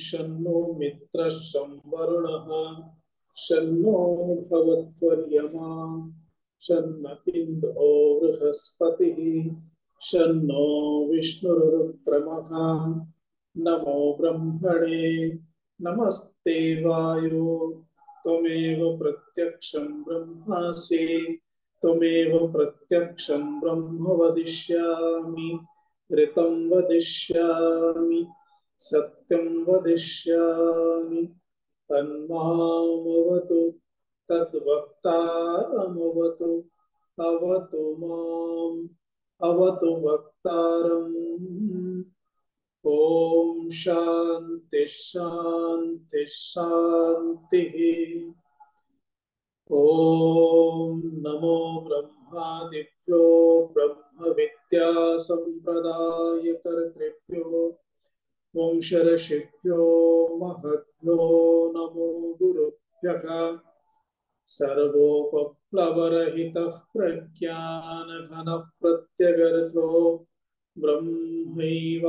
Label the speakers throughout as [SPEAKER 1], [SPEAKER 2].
[SPEAKER 1] शन्नो मित्रः शं वरुणः शन्नो भवत्वर्यमा शन्न इन्द्रो बृहस्पतिः शन्नो विष्णुरुक्रमः नमो ब्रह्मणे नमस्ते वायो त्वमेव प्रत्यक्षं ब्रह्मासि त्वमेव प्रत्यक्षं ब्रह्म वदिष्यामि ऋतं वदिष्यामि सत्यं वदिष्यामि तन्मामवतु तद्वक्तारमवतु अवतु माम् अवतु वक्तारम् ओम शांति शांति शांतिः। ओम नमो ब्रह्मादिभ्यो ब्रह्म विद्या संप्रदाय कर्तृभ्यो वंशऋषिभ्यो महद्भ्यो नमो गुरुभ्यः सर्वोपप्लवरहितः प्रज्ञानघनः प्रत्यगर्थो ब्रह्मैवाहमस्मि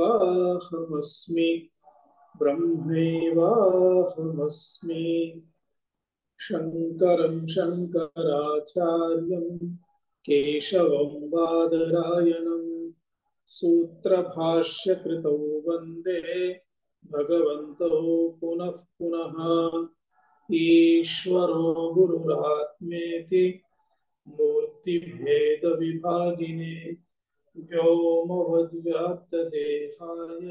[SPEAKER 1] ब्रह्मैवाहमस्मि। शंकरं शंकराचार्यं केशवं बादरायणं सूत्रभाष्यकृतौ वन्दे भगवन्तौ पुनः पुनः। ईश्वरो गुरुरात्मेति मूर्तिभेदविभागिने व्योमवद्व्याप्तदेहाय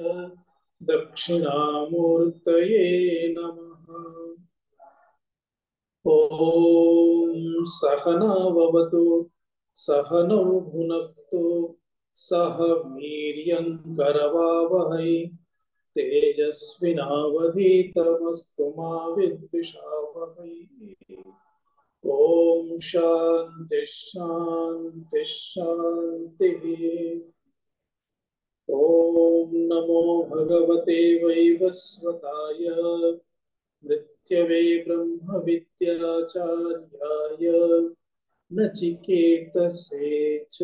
[SPEAKER 1] दक्षिणामूर्तये नमः। ॐ सहनाववतु सहनौ भुनक्तु सह वीर्यं करवावहै तेजस्विनावधीतमस्तु मा विद्विषावहै। ओम शांति शांति शांतिः। ओम नमो भगवते वैवस्वताय मृत्यवे ब्रह्म विद्याचार्याय नचिकेतसे च।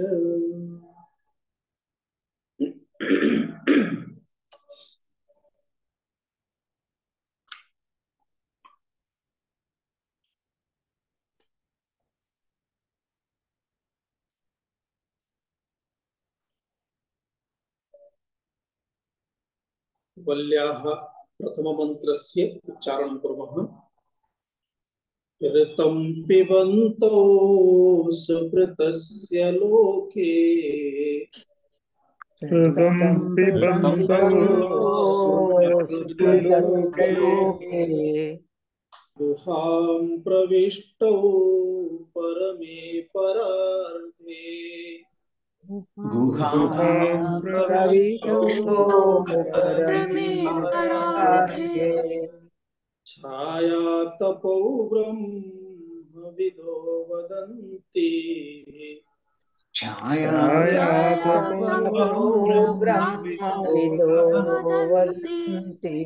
[SPEAKER 1] वल्याः प्रथममन्त्रस्य उच्चारणं कुर्मः। ऋतं पिबन्तौ सुकृतस्य लोके
[SPEAKER 2] ऋतं पिबन्तौ सुकृतस्य लोके
[SPEAKER 1] गुहां प्रविष्टौ परमे परार्धे
[SPEAKER 2] गुहां प्रविष्टौ परमे परार्धे
[SPEAKER 1] छायातपौ ब्रह्मविदो वदन्ति
[SPEAKER 2] छायातपो ब्रह्मविदो वदन्ति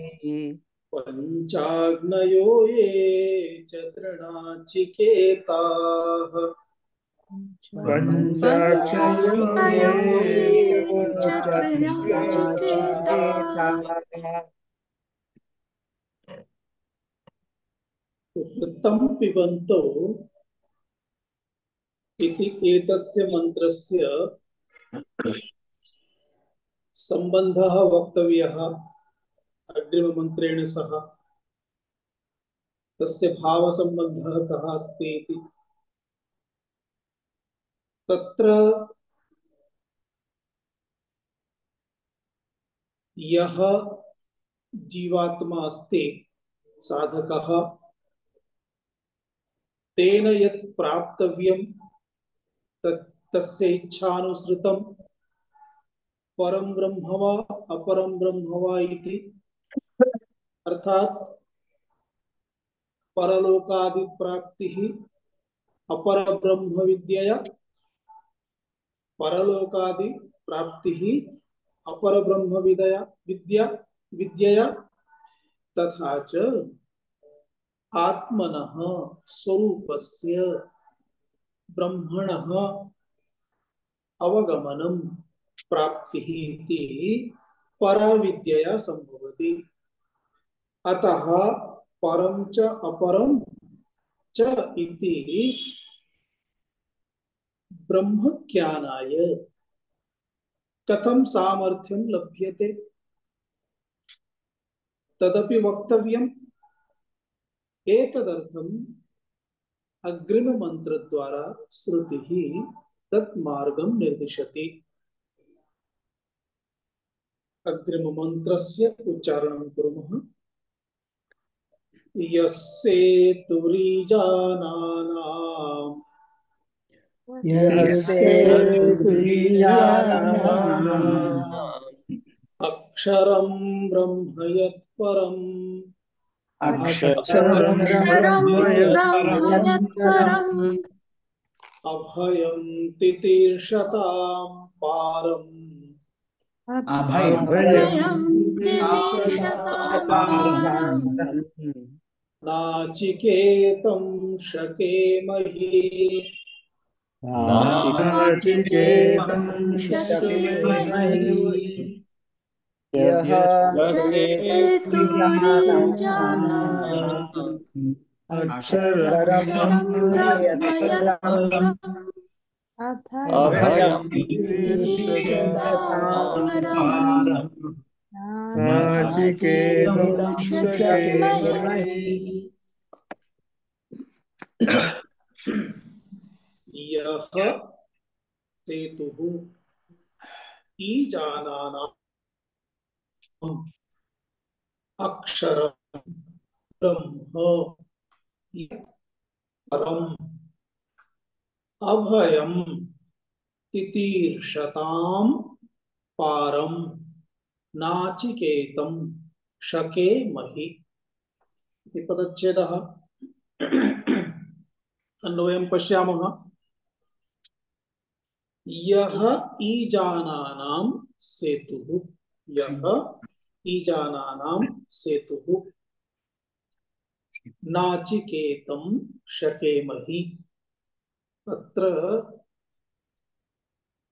[SPEAKER 1] पञ्चाग्नयो ये च तृणाचिकेताः
[SPEAKER 2] पञ्चाक्षयो ये च तृणाचिकेताः
[SPEAKER 1] ऋतं पिबन्तौ इति एतस्य मन्त्रस्य सम्बन्धः वक्तव्यः अग्रिममन्त्रेण सह। तस्य भावसम्बन्धः कः अस्ति इति। तत्र यः जीवात्मा अस्ति साधकः तेन यत् प्राप्तव्यं तस्य इच्छानुसृतं परं ब्रह्म वा अपरं ब्रह्म वा इति, अर्थात परलोकादि प्राप्तिः अपर ब्रह्म विद्यया, परलोकादि प्राप्तिः अपर ब्रह्म विद्यया तथा च आत्मनः स्वरूपस्य ब्रह्मणः अतः परं च अपरं च इति ब्रह्मज्ञानाय कथं सामर्थ्यं लभ्यते तदपि वक्तव्यम्। एतदर्थम् अग्रिम मंत्र द्वारा श्रुतिः तत् मार्गं निर्दिशति। अग्रिम मंत्रस्य उच्चारणं कुर्मः। यस्येतुरीजानानाम् अक्षरं ब्रह्म यत्परम्
[SPEAKER 2] अक्षरं ब्रह्म यत्परम्
[SPEAKER 1] अभयं तितीर्षतां पारम्
[SPEAKER 2] अभयं
[SPEAKER 1] नाचिकेतं शकेमहि
[SPEAKER 2] नाचिकेतं शकेमहि यः अक्षरं ब्रह्म यत्परम् अभयं नाचिकेतं शकेमहि
[SPEAKER 1] यः सेतुः ईजानानाम् अक्षरं ब्रह्म यत्परम् अभयं तितीर्षतां पारं नाचिकेतं शकेमहि इति पदच्छेदः। अन्वयं पश्यामः। यः ईजानानां सेतुः यः ईजानानां सेतुः नाचिकेतं शकेमहि। अत्र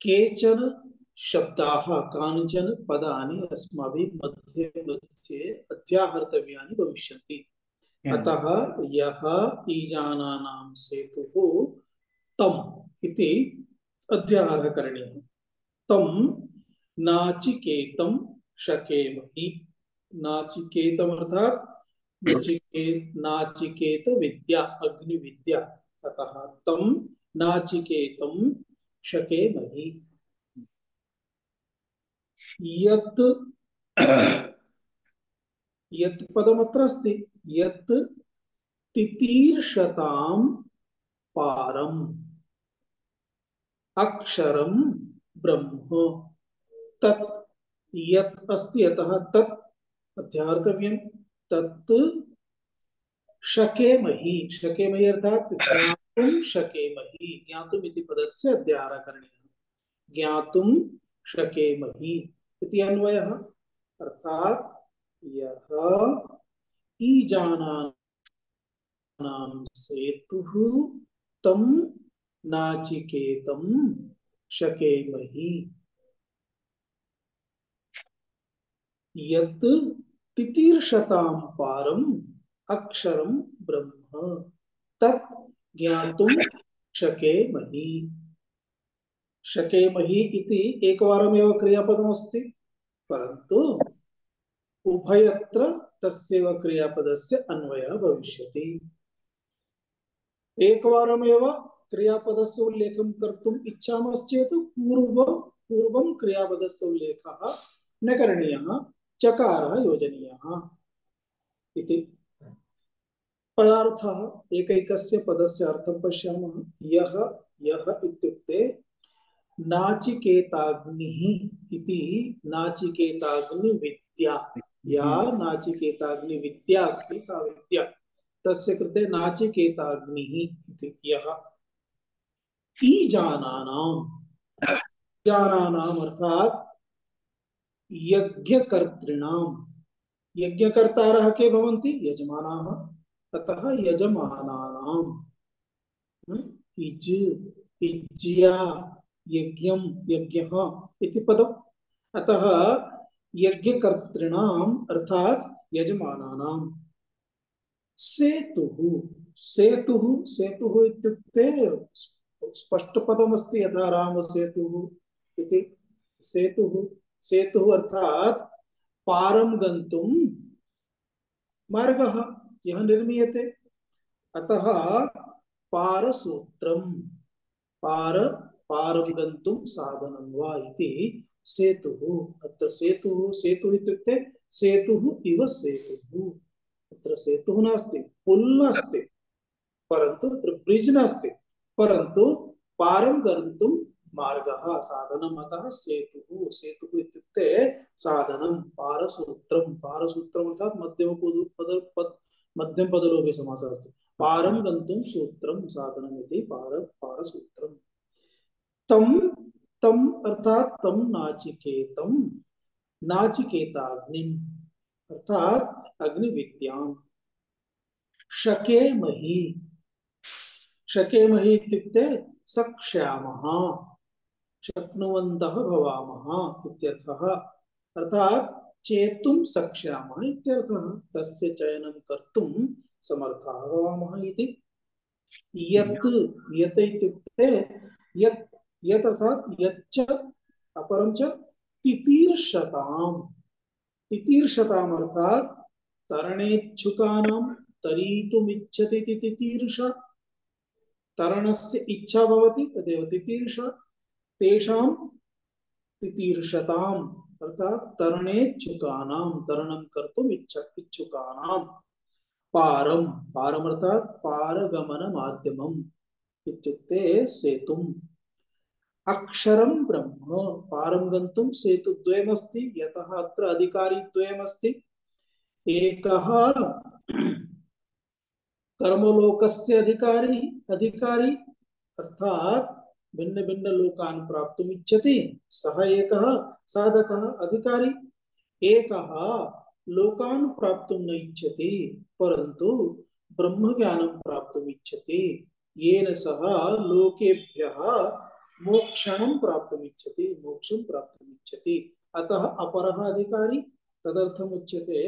[SPEAKER 1] केचन शब्दाः कानिचन पदानि अस्माभिः मध्ये मध्ये अध्याहर्तव्यानि भविष्यन्ति। अतः यः ईजानानां सेतुः तम् इति अध्याहारः करणीयः। तं नाचिकेतं शकेमहि। नाचिकेतम् अर्थात् नाचिकेत विद्या अग्निविद्या। अतः तं नाचिकेतं शकेमहि। यत् यत् पदमत्र अस्ति। यत् तितीर्षतां पारम् अक्षरं ब्रह्म तत् यत् अस्ति अतः तत् अध्यार्तव्यं। तत् शकेमहि। शकेमहि अर्थात् ज्ञातुं शकेमहि। ज्ञातुम् इति पदस्य अध्याहारः करणीयः। ज्ञातुं शकेमहि इति अन्वयः। अर्थात् यः ईजानानां सेतुः तं नाचिकेतं शकेमहि। यत् तितीर्षतां पारम् अक्षरं ब्रह्म तत् ज्ञातुं शकेमहि। शकेमहि इति एकवारमेव क्रियापदमस्ति, परन्तु उभयत्र तस्यैव क्रियापदस्य अन्वयः भविष्यति। एकवारमेव क्रियापदस्य उल्लेखं कर्तुम् इच्छामश्चेत् पूर्वं क्रियापदस्य उल्लेखः न करणीयः, चकारः योजनीयः इति। पदार्थः एकैकस्य पदस्य अर्थं पश्यामः। यः यः इत्युक्ते नाचिकेताग्निः इति। नाचिकेताग्निविद्या या नाचिकेताग्निविद्या अस्ति सा विद्या तस्य कृते नाचिकेताग्निः इति। यः ईजानानाम् अर्थात् यज्ञकर्तॄणां। यज्ञकर्तारः के भवन्ति? यजमानाः। अतः यजमानानां इज् इज्या यज्ञं यज्ञः इति पदम्। अतः यज्ञकर्तॄणाम् अर्थात् यजमानानां सेतुः सेतुः सेतुः इत्युक्ते स्पष्टपदमस्ति यथा रामसेतुः इति सेतुः सेतुः अर्थात पारं गन्तुं मार्गः यः निर्मीयते अतः पारसूत्रं पारं गन्तुं साधनं वा इति सेतुः अत्र सेतुः इत्युक्ते सेतुः इव सेतुः अत्र सेतुः नास्ति पुल् नास्ति परन्तु अत्र ब्रिड्ज् नास्ति परन्तु पारं गन्तुं मार्गः साधनम् अतः सेतुः सेतुः इत्युक्ते साधनं पारसूत्रम् अर्थात् मध्यमपदलोपे समासः अस्ति पारं गन्तुं सूत्रं साधनम् इति पारसूत्रम् तम् अर्थात तम नाचिकेताग्निम् अर्थात अग्निविद्यां शकेमहि इत्युक्ते सक्ष्यामः शक्नुवन्तः भवामः इत्यर्थः अर्थात चेतुं सक्ष्यामः इत्यर्थः तस्य चयनं कर्तुं समर्थाः भवामः इति यत् इत्युक्ते यत् अर्थात यच्च अपरं च तितीर्षताम् अर्थात तरणेच्छुकानां तरीतुमिच्छति इति तितीर्षा तरणस्य इच्छा भवति तदेव तितीर्षा तेषां तितीर्षताम् अर्थात तरणेच्छुकानां तरणं कर्तुम् इच्छुकानां पारम् अर्थात पारगमनमाध्यमम् इत्युक्ते सेतुम् अक्षरं ब्रह्म पारं गन्तुं सेतुद्वयमस्ति यतः अत्र अधिकारी द्वयमस्ति एकः कर्मलोकस्य अधिकारी अर्थात भिन्न भिन्न लोकान् प्राप्तुम् इच्छति सः एकः साधकः अधिकारी एकः लोकान् प्राप्तुं न इच्छति परन्तु ब्रह्मज्ञानं प्राप्तुम् इच्छति येन सः लोकेभ्यः मोक्षं प्राप्तुम् इच्छति अतः अपरः अधिकारी तदर्थम् उच्यते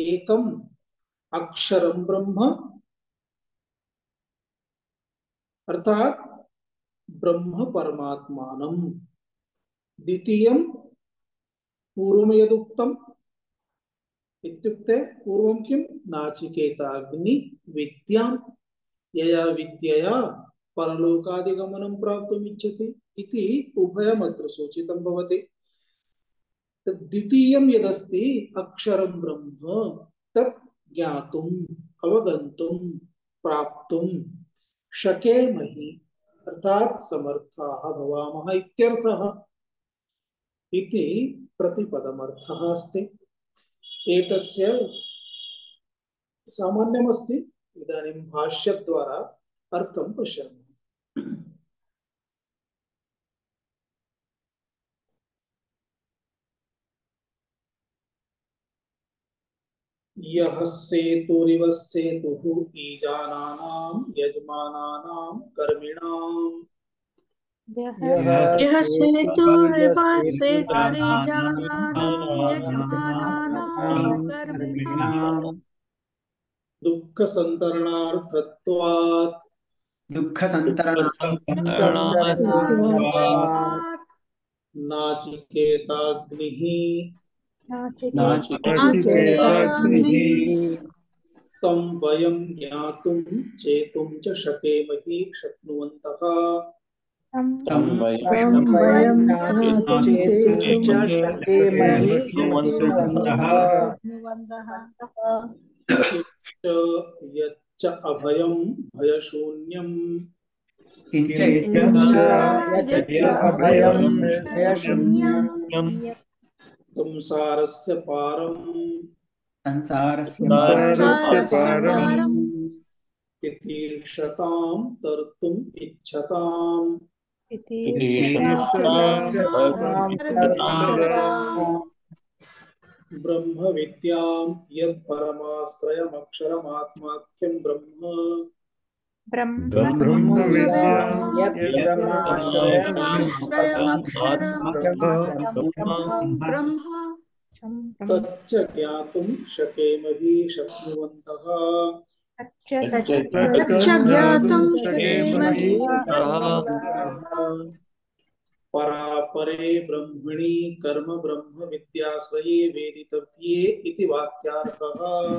[SPEAKER 1] एकम् अक्षरं ब्रह्म अर्थात ब्रह्म परमात्मानं द्वितीयं पूर्वं यदुक्तम् इत्युक्ते पूर्वं किं नाचिकेताग्नि विद्यां यया विद्यया परलोकादिगमनं प्राप्तुम् इच्छति इति उभयमत्र सूचितं भवति द्वितीयं यदस्ति अक्षरं ब्रह्म तत् ज्ञातुम् अवगन्तुं प्राप्तुं शकेमहि अर्थात समर्थाः भवामः इत्यर्थः इति प्रतिपदमर्थः अस्ति एतस्य सामान्यमस्ति इदानीं भाष्यद्वारा अर्थं पश्यामः यः सेतुरिव सेतुः ईजानानां यजमानानां कर्मिणाम्
[SPEAKER 2] यः सेतुरिव सेतुरीजानानां यजमानानां कर्मिणाम्
[SPEAKER 1] दुःखसन्तरणार्थत्वात् नाचिकेताग्निः तं वयं ज्ञातुं चेतुं च शकेमहि शक्नुवन्तः यच्च अभयं भयशून्यं संसारस्य पारम् तितीर्षतां तर्तुम् इच्छताम् ब्रह्म विद्यां यत् परमाश्रयमक्षरमात्माख्यं ब्रह्म तच्च ज्ञातुं शकेमहि शक्नुवन्तः
[SPEAKER 2] तच्च ज्ञातुं शकेमहि
[SPEAKER 1] परापरे ब्रह्मणि कर्म ब्रह्म विद्याश्रये वेदितव्ये इति वाक्यार्थः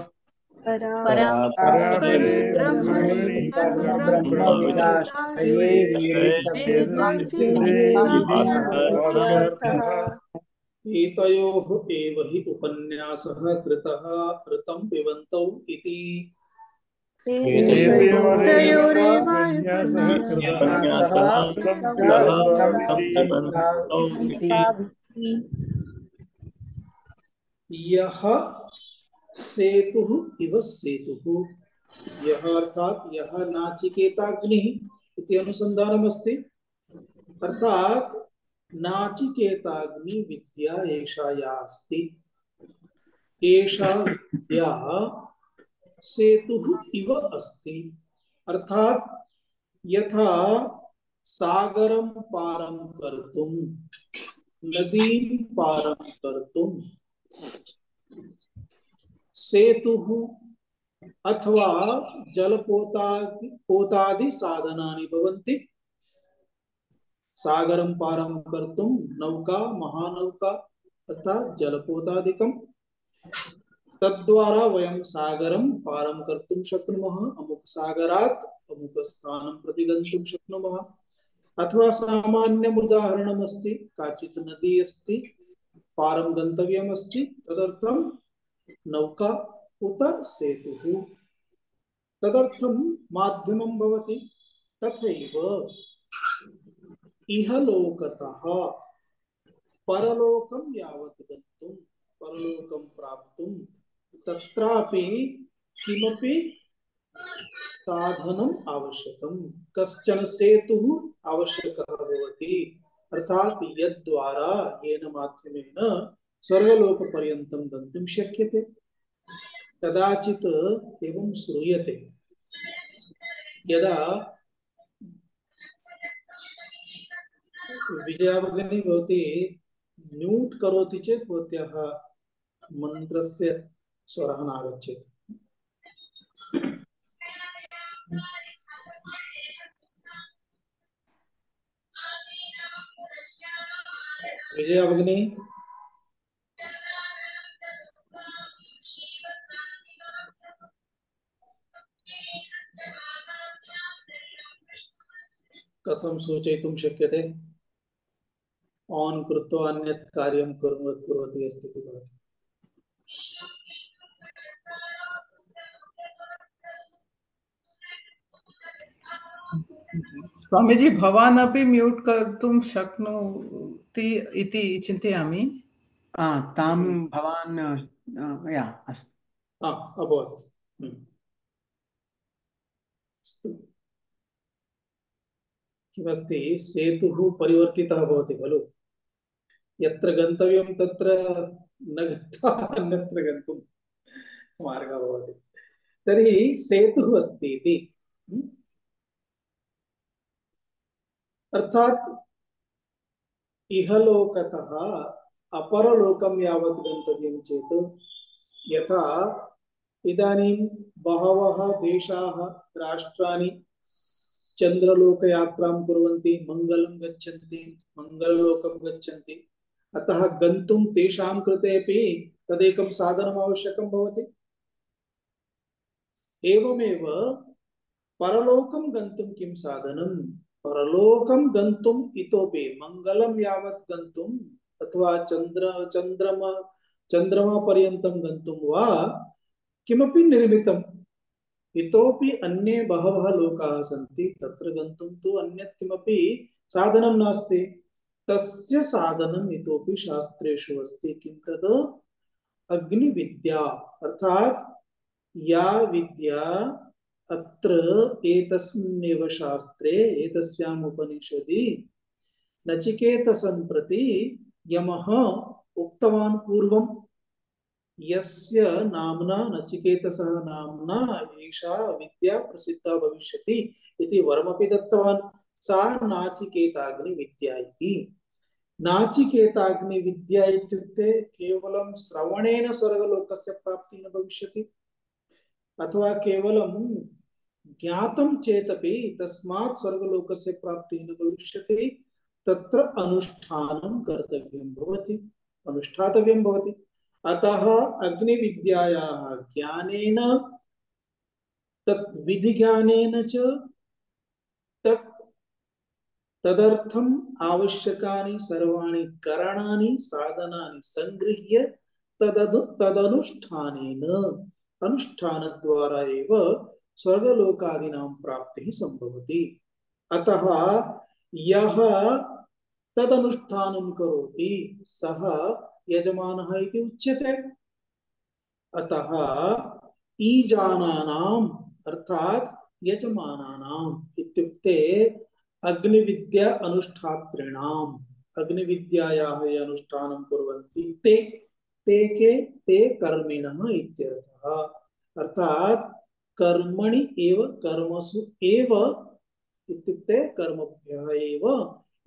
[SPEAKER 2] परापरे ब्रह्मणि कर्म ब्रह्मविदाश्रये वेदितव्ये इति वाक्यार्थः।
[SPEAKER 1] एतयोः एव हि उपन्यासः कृतः ऋतं पिबन्तौ इति।
[SPEAKER 2] एतयोरेव
[SPEAKER 1] यः सेतुः इव सेतुः, यः अर्थात यः नाचिकेताग्निः इति अनुसंधानमस्ति। अर्थात नाचिकेताग्नि विद्या एषा या अस्ति, एषा विद्या सेतुः इव अस्ति। अर्थात यथा सागरं पारं कर्तुं, नदीं पारं कर्तुं सेतुः अथवा जलपोतादि साधनानि भवन्ति। सागरं पारं कर्तुं नौका, महानौका अर्थात जलपोतादिकं, तद्वारा वयं सागरं पारं कर्तुं शक्नुमः। अमुक सागरात् अमुक स्थानं प्रति गन्तुं शक्नुमः। अथवा सामान्यम् उदाहरणमस्ति, काचित् नदी अस्ति, पारं गन्तव्यमस्ति, तदर्थं नौका उत सेतुः, तदर्थं माध्यमं भवति। तथैव इहलोकतः परलोकं यावत् गन्तुं, परलोकं प्राप्तुं तत्रापि किमपि साधनम् आवश्यकं, कश्चन सेतुः आवश्यकः भवति। अर्थात यद्द्वारा येन माध्यमेन स्वर्गलोकपर्यन्तं गन्तुं शक्यते। कदाचित् एवं श्रूयते, यदा विजया भगिनी भवती म्यूट् करोति चेत् भवत्याः मन्त्रस्य स्वरः नागच्छति। विजया भगिनी, कथं सूचयितुं शक्यते? ऑन कृत्वा अन्यत् कार्यं कुर्वती अस्ति इति भवति।
[SPEAKER 3] स्वामीजी, भवान् अपि म्यूट् कर्तुं शक्नोति इति चिन्तयामि।
[SPEAKER 4] तां भवान् या अस्तु।
[SPEAKER 1] अभवत्। अस्तु, किमस्ति, सेतुः परिवर्तितः भवति खलु। यत्र गन्तव्यं तत्र न गत्वा अन्यत्र गन्तुं मार्गः भवति। तर्हि सेतुः अस्ति इति, अर्थात इहलोकतः अपरलोकं यावत् गन्तव्यं चेत्, यथा इदानीं बहवः देशाः, राष्ट्राणि चन्द्रलोकयात्रां कुर्वन्ति, मङ्गलं गच्छन्ति, मङ्गललोकं गच्छन्ति। अतः गन्तुं तेषां कृते अपि तदेकं साधनम् आवश्यकं भवति। एवमेव परलोकं गन्तुं किं साधनं? परलोकं गन्तुम् इतोपि मङ्गलं यावत् गन्तुम् अथवा चन्द्रमा पर्यन्तं गन्तुं वा किमपि निर्मितम्, इतोपि अन्ये बहवः लोकाः सन्ति, तत्र गन्तुं तु अन्यत् किमपि साधनं नास्ति। तस्य साधनम् इतोपि शास्त्रेषु अस्ति। किं तद्? अग्निविद्या। अर्थात या विद्या अत्र एतस्मिन्नेव शास्त्रे, एतस्याम् उपनिषदि नचिकेतसं प्रति यमः उक्तवान् पूर्वं, यस्य नाम्ना, नचिकेतसः नाम्ना एषा विद्या प्रसिद्धा भविष्यति इति वरमपि दत्तवान्। सा नाचिकेताग्नि विद्या इति। नाचिकेताग्निविद्या इत्युक्ते केवलं श्रवणेन स्वर्गलोकस्य प्राप्तिः न भविष्यति, अथवा केवलं ज्ञातं चेदपि तस्मात् स्वर्गलोकस्य प्राप्तिः न भविष्यति, तत्र अनुष्ठानं कर्तव्यं भवति, अनुष्ठातव्यं भवति। अतः अग्निविद्यायाः ज्ञानेन तत् विधिज्ञानेन च तत् तदर्थम् आवश्यकानि सर्वाणि करणानि साधनानि संगृह्य तदनुष्ठानेन अनुष्ठानद्वारा एव स्वर्गलोकादीनां प्राप्तिः संभवति। अतः यः तदनुष्ठानं करोति सः यजमानः इति उच्यते। अतः ईजानानाम् अर्थात् यजमानानाम् इत्युक्ते अग्निविद्या अनुष्ठातॄणाम्, अग्निविद्यायाः ये अनुष्ठानं कुर्वन्ति ते कर्मिणः इत्यर्थः। अर्थात् कर्मणि एव कर्मसु एव इत्युक्ते कर्मभ्यः एव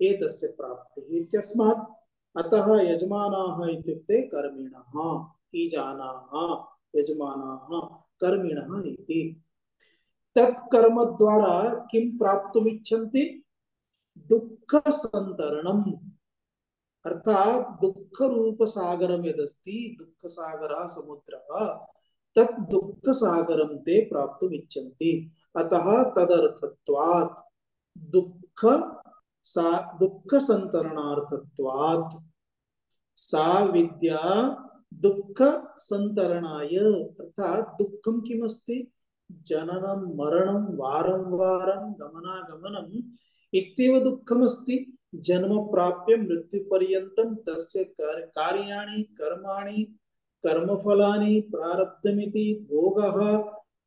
[SPEAKER 1] एतस्य प्राप्तिः इत्यस्मात्। अतः यजमानाः इत्युक्ते कर्मिणः, ईजानाः यजमानाः कर्मिणः इति। तत्कर्म द्वारा किं प्राप्तुमिच्छन्ति? दुःख संतरणम्, अर्थात दुःख रूप सागरम यदस्ति, दुःख सागरः समुद्रः, तत् दुःख सागरं ते प्राप्तुमिच्छन्ति। अतः तदर्थत्वात् दुःख संतरणार्थत्वात् सा विद्या दुःख संतरणाय, अर्थात दुःखं किमस्ति? जननं मरणं वारं वारं गमनागमनम् इत्येव दुःखमस्ति। जन्म प्राप्य मृत्युपर्यन्तं तस्य कार्याणि कर्माणि कर्मफलानि प्रारब्धमिति भोगः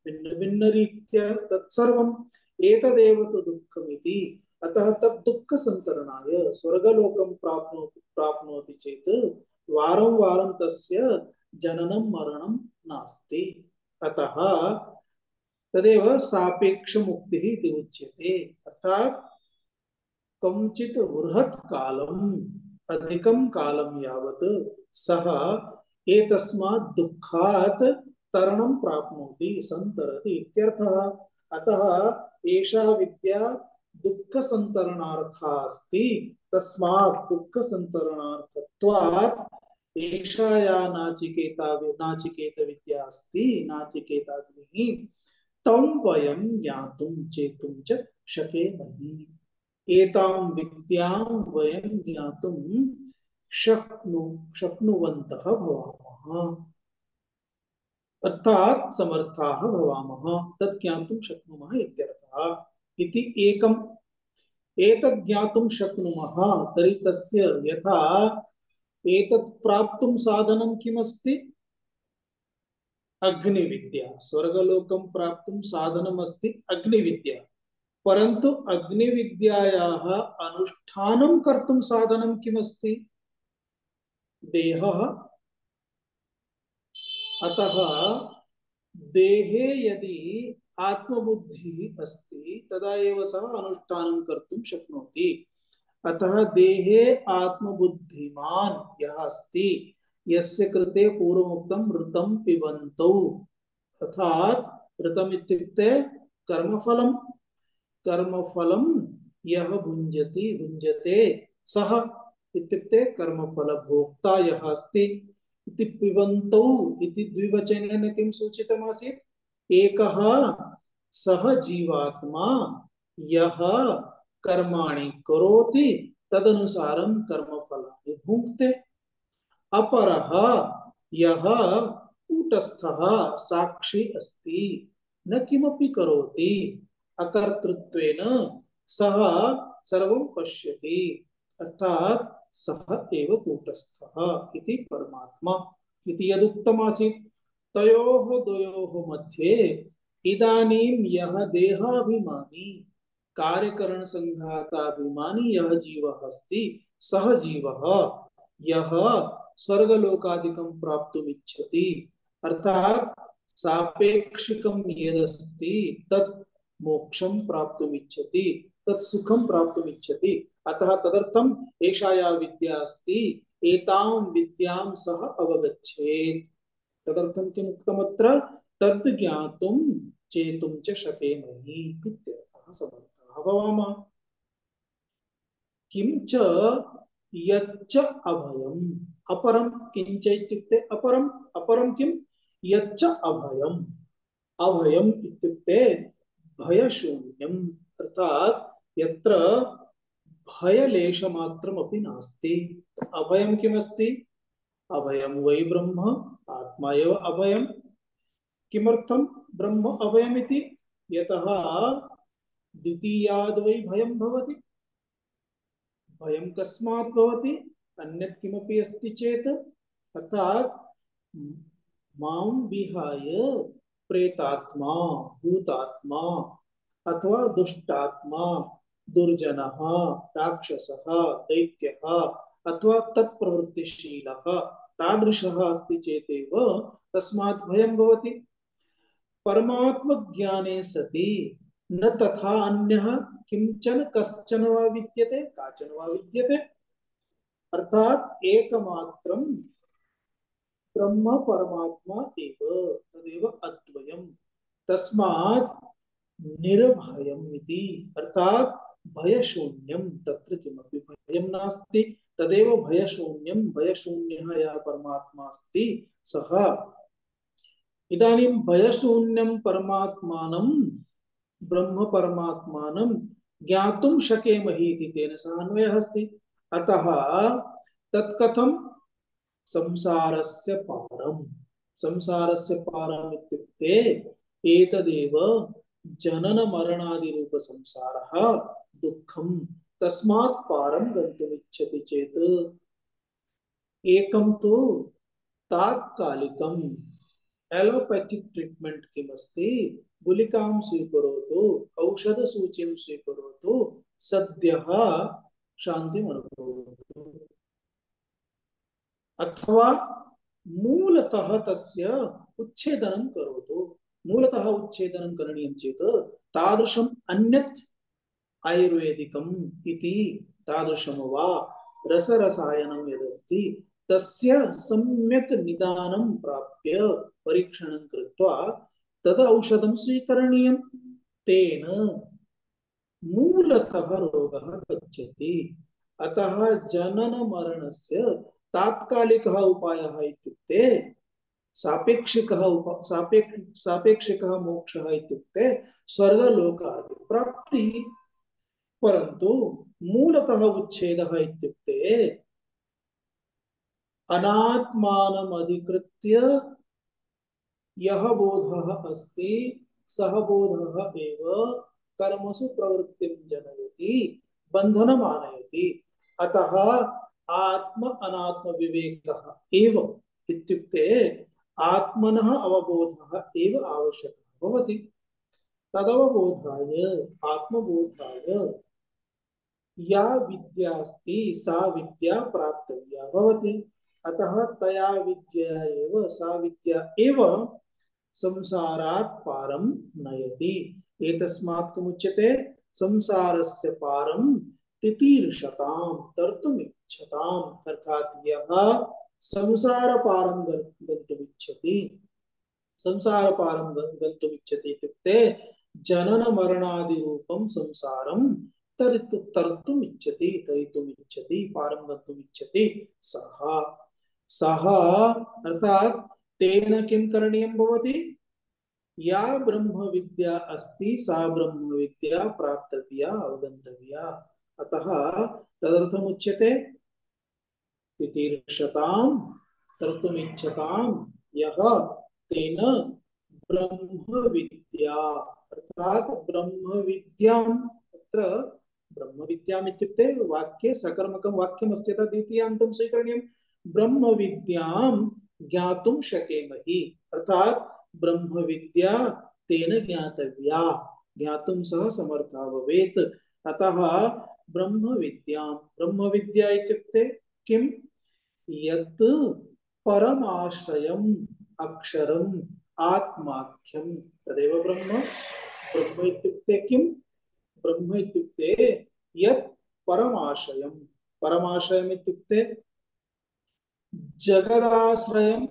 [SPEAKER 1] भिन्न भिन्न रीत्या तत्सर्वम् एतदेव तु दुःखमिति। अतः तत् दुःख संतरणाय स्वर्गलोकं प्राप्नोति चेत् वारं वारं तस्य जननं मरणं नास्ति। अतः तदेव सापेक्ष मुक्तिः इति उच्यते। अर्थात् कञ्चित् बृहत् कालम् अधिकं कालं यावत् सः एतस्मात् दुःखात् तरणं प्राप्नोति, संतरति इत्यर्थः। अतः एषा विद्या दुःख संतरणार्था अस्ति। तस्मात् दुःख संतरणार्थत्वात् एषा या नाचिकेत विद्या अस्ति, नाचिकेताग्निः, तं वयं ज्ञातुं चेतुं च शकेमहि। एतां विद्यां वयं ज्ञातुं शक्नुवन्तः भवामः, अर्थात् समर्थाः भवामः, तत् ज्ञातुं शक्नुमः इत्यर्थः। इति एकम्। एतत् ज्ञातुं शक्नुमः तर्हि तस्य यथा एतत् प्राप्तुं साधनं किमस्ति? अग्निविद्या। स्वर्गलोकं प्राप्तुं साधनम् अस्ति अग्निविद्या, परन्तु अग्निविद्यायाः अनुष्ठानं कर्तुं साधनं किमस्ति? देहः। अतः देहे यदि आत्मबुद्धिः अस्ति तदा एव सः अनुष्ठानं कर्तुं शक्नोति। अतः देहे आत्मबुद्धिमान् यः अस्ति, यस्य कृते पूर्वमुक्तं ऋतं पिबन्तौ, अर्थात् ऋतम् इत्युक्ते कर्मफलं, कर्मफलं यः भुञ्जते सः इत्युक्ते कर्मफल भोक्ता यः अस्ति। इति पिबन्तौ इति द्विवचनेन किं सूचितमासीत्? एकः सः जीवात्मा यः कर्माणि करोति तदनुसारं कर्मफलानि भुङ्क्ते। अपरः यः कूटस्थः साक्षी अस्ति, न किमपि करोति, अकर्तृत्वेन सः सर्वं पश्यति, अर्थात् सः एव कूटस्थः इति परमात्मा इति यदुक्तमासीत्। तयोः द्वयोः मध्ये इदानीं यः देहाभिमानी कार्यकरण संघाताभिमानी यः जीवः अस्ति, सः जीवः यः स्वर्गलोकादिकं प्राप्तुमिच्छति, अर्थात् सापेक्षिकं यदस्ति तत् मोक्षं प्राप्तुमिच्छति, तत् सुखं प्राप्तुम् इच्छति अतः तदर्थम् एषा या विद्या अस्ति एतां विद्यां सः अवगच्छेत् तदर्थं किम् उक्तमत्र तद् ज्ञातुं चेतुं च शकेमहि इत्यर्थः समर्थः भवामः किंच यच्च अभयम् अपरं किंच इत्युक्ते अपरं अपरं किं यच्च अभयम् अभयम् इत्युक्ते भयशून्यम् अर्थात् यत्र भयलेशमात्रमपि नास्ति अभयं किमस्ति अभयं वै ब्रह्म आत्मा एव अभयं किमर्थं ब्रह्म अभयमिति यतः द्वितीयाद् वै भयं भवति भयं कस्मात् भवति अन्यत् किमपि अस्ति चेत् अर्थात् मां विहाय प्रेतात्मा भूतात्मा अथवा दुष्टात्मा दुर्जनः राक्षसः दैत्यः अथवा तत्प्रवृत्तिशीलः तादृशः अस्ति चेतेव तस्मात् भयं भवति परमात्मज्ञाने सति न तथा अन्यः किंचन कश्चन वा विद्यते काचन वा विद्यते अर्थात एकमात्रं ब्रह्म परमात्मा एव तदेव अद्वयम् तस्मात् निर्भयम् इति अर्थात भयशून्यं तत्र किमपि भयं नास्ति तदेव भयशून्यं भयशून्यः यः परमात्मा अस्ति सः इदानीं भयशून्यं परमात्मानं ब्रह्म परमात्मानं ज्ञातुं शकेमहि इति तेन सह अन्वयः अस्ति अतः तत्कथं संसारस्य पारम् इत्युक्ते एतदेव जनन मरणादि रूप संसारः दुःखं तस्मात् पारं गन्तुमिच्छति चेत् एकं तु तात्कालिकम् एलोपैथिक ट्रीटमेंट किमस्ति गुलिकां स्वीकरोतु औषधसूचीं स्वीकरोतु सद्यः शान्तिम् अनुभवतु अथवा मूलतः तस्य उच्छेदनं करोतु मूलतः उच्छेदनं करणीयं चेत् तादृशम् अन्यत् आयुर्वेदिकम् इति तादृशं वा रसरसायनं यदस्ति तस्य सम्यक् निदानं प्राप्य परीक्षणं कृत्वा तद औषधं स्वीकरणीयं तेन मूलतः रोगः गच्छति अतः जनन मरणस्य तात्कालिकः उपायः इत्युक्ते सापेक्षिकः मोक्षः इत्युक्ते स्वर्गलोकादि प्राप्तिः परन्तु मूलतः उच्छेदः इत्युक्ते अनात्मानम् अधिकृत्य यः बोधः अस्ति सः बोधः एव कर्मसु प्रवृत्तिं जनयति बन्धनम् आनयति अतः आत्म अनात्म विवेकः एव इत्युक्ते आत्मनः अवबोधः एव आवश्यकः भवति तदवबोधाय आत्मबोधाय या विद्या अस्ति सा विद्या प्राप्तव्या भवति अतः तया विद्या एव सा विद्या एव संसारात् पारं नयति एतस्मात् किमुच्यते संसारस्य पारं तितीर्षतां तर्तुमिच्छताम् अर्थात् यः संसार पारं गन्तुमिच्छति संसार पारं गन्तुमिच्छति इत्युक्ते जनन मरणादि रूपं संसारं तरितुमिच्छति पारं गन्तुमिच्छति सः अर्थात तेन किं करणीयं भवति या ब्रह्म विद्या अस्ति सा ब्रह्म विद्या प्राप्तव्या अवगन्तव्या अतः तदर्थम् उच्यते तितीर्षतां तर्तुमिच्छतां यः तेन ब्रह्म विद्या अर्थात ब्रह्म विद्याम् अत्र ब्रह्म विद्याम् इत्युक्ते वाक्ये सकर्मकं वाक्यमस्ति तत् द्वितीयान्तं स्वीकरणीयं ब्रह्म विद्यां ज्ञातुं शकेमहि अर्थात ब्रह्म विद्या तेन ज्ञातव्या ज्ञातुं सः समर्थः भवेत् अतः ब्रह्म विद्या इत्युक्ते किं यत् परमाश्रयम् अक्षरम् आत्माख्यं तदेव ब्रह्म इत्युक्ते किं ब्रह्म इत्युक्ते यत् परमाशयं, परमाशयम् इत्युक्ते जगदाश्रयं,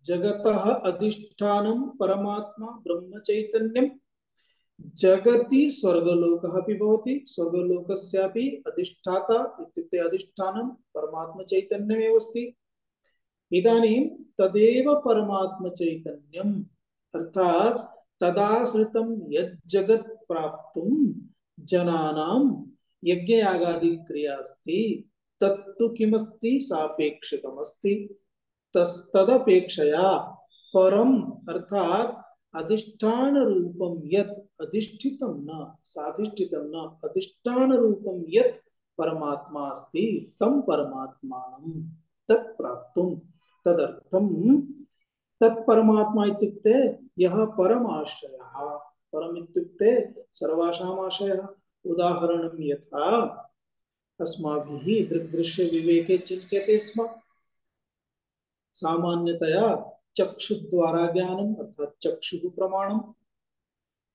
[SPEAKER 1] जगतः अधिष्ठानं परमात्मा ब्रह्म चैतन्यं, जगति स्वर्गलोकः अपि भवति, स्वर्गलोकस्यापि अधिष्ठाता इत्युक्ते अधिष्ठानं परमात्मा चैतन्यमेव अस्ति। इदानीं तदेव परमात्मा चैतन्यम् अर्थात् तदाश्रितं यत् जगत् प्राप्तुं जनानां यज्ञयागादि क्रिया अस्ति तत्तु किमस्ति सापेक्षिकमस्ति। तदपेक्षया परम अर्थात अधिष्ठान रूपम यत् अधिष्ठितं न साधिष्ठितं न अधिष्ठान रूपम यत् परमात्मा अस्ति तं परमात्मानं तत् प्राप्तुं तदर्थं तत् परमात्मा इत्युक्ते यः परमाश्रयः, परम इत्युक्ते सर्वासाम् आश्रयः। उदाहरणं यथा अस्माभिः दृग्दृश्य विवेके चिन्त्यते स्म, सामान्यतया चक्षुद्वारा ज्ञानम् अर्थात चक्षुः प्रमाणम्।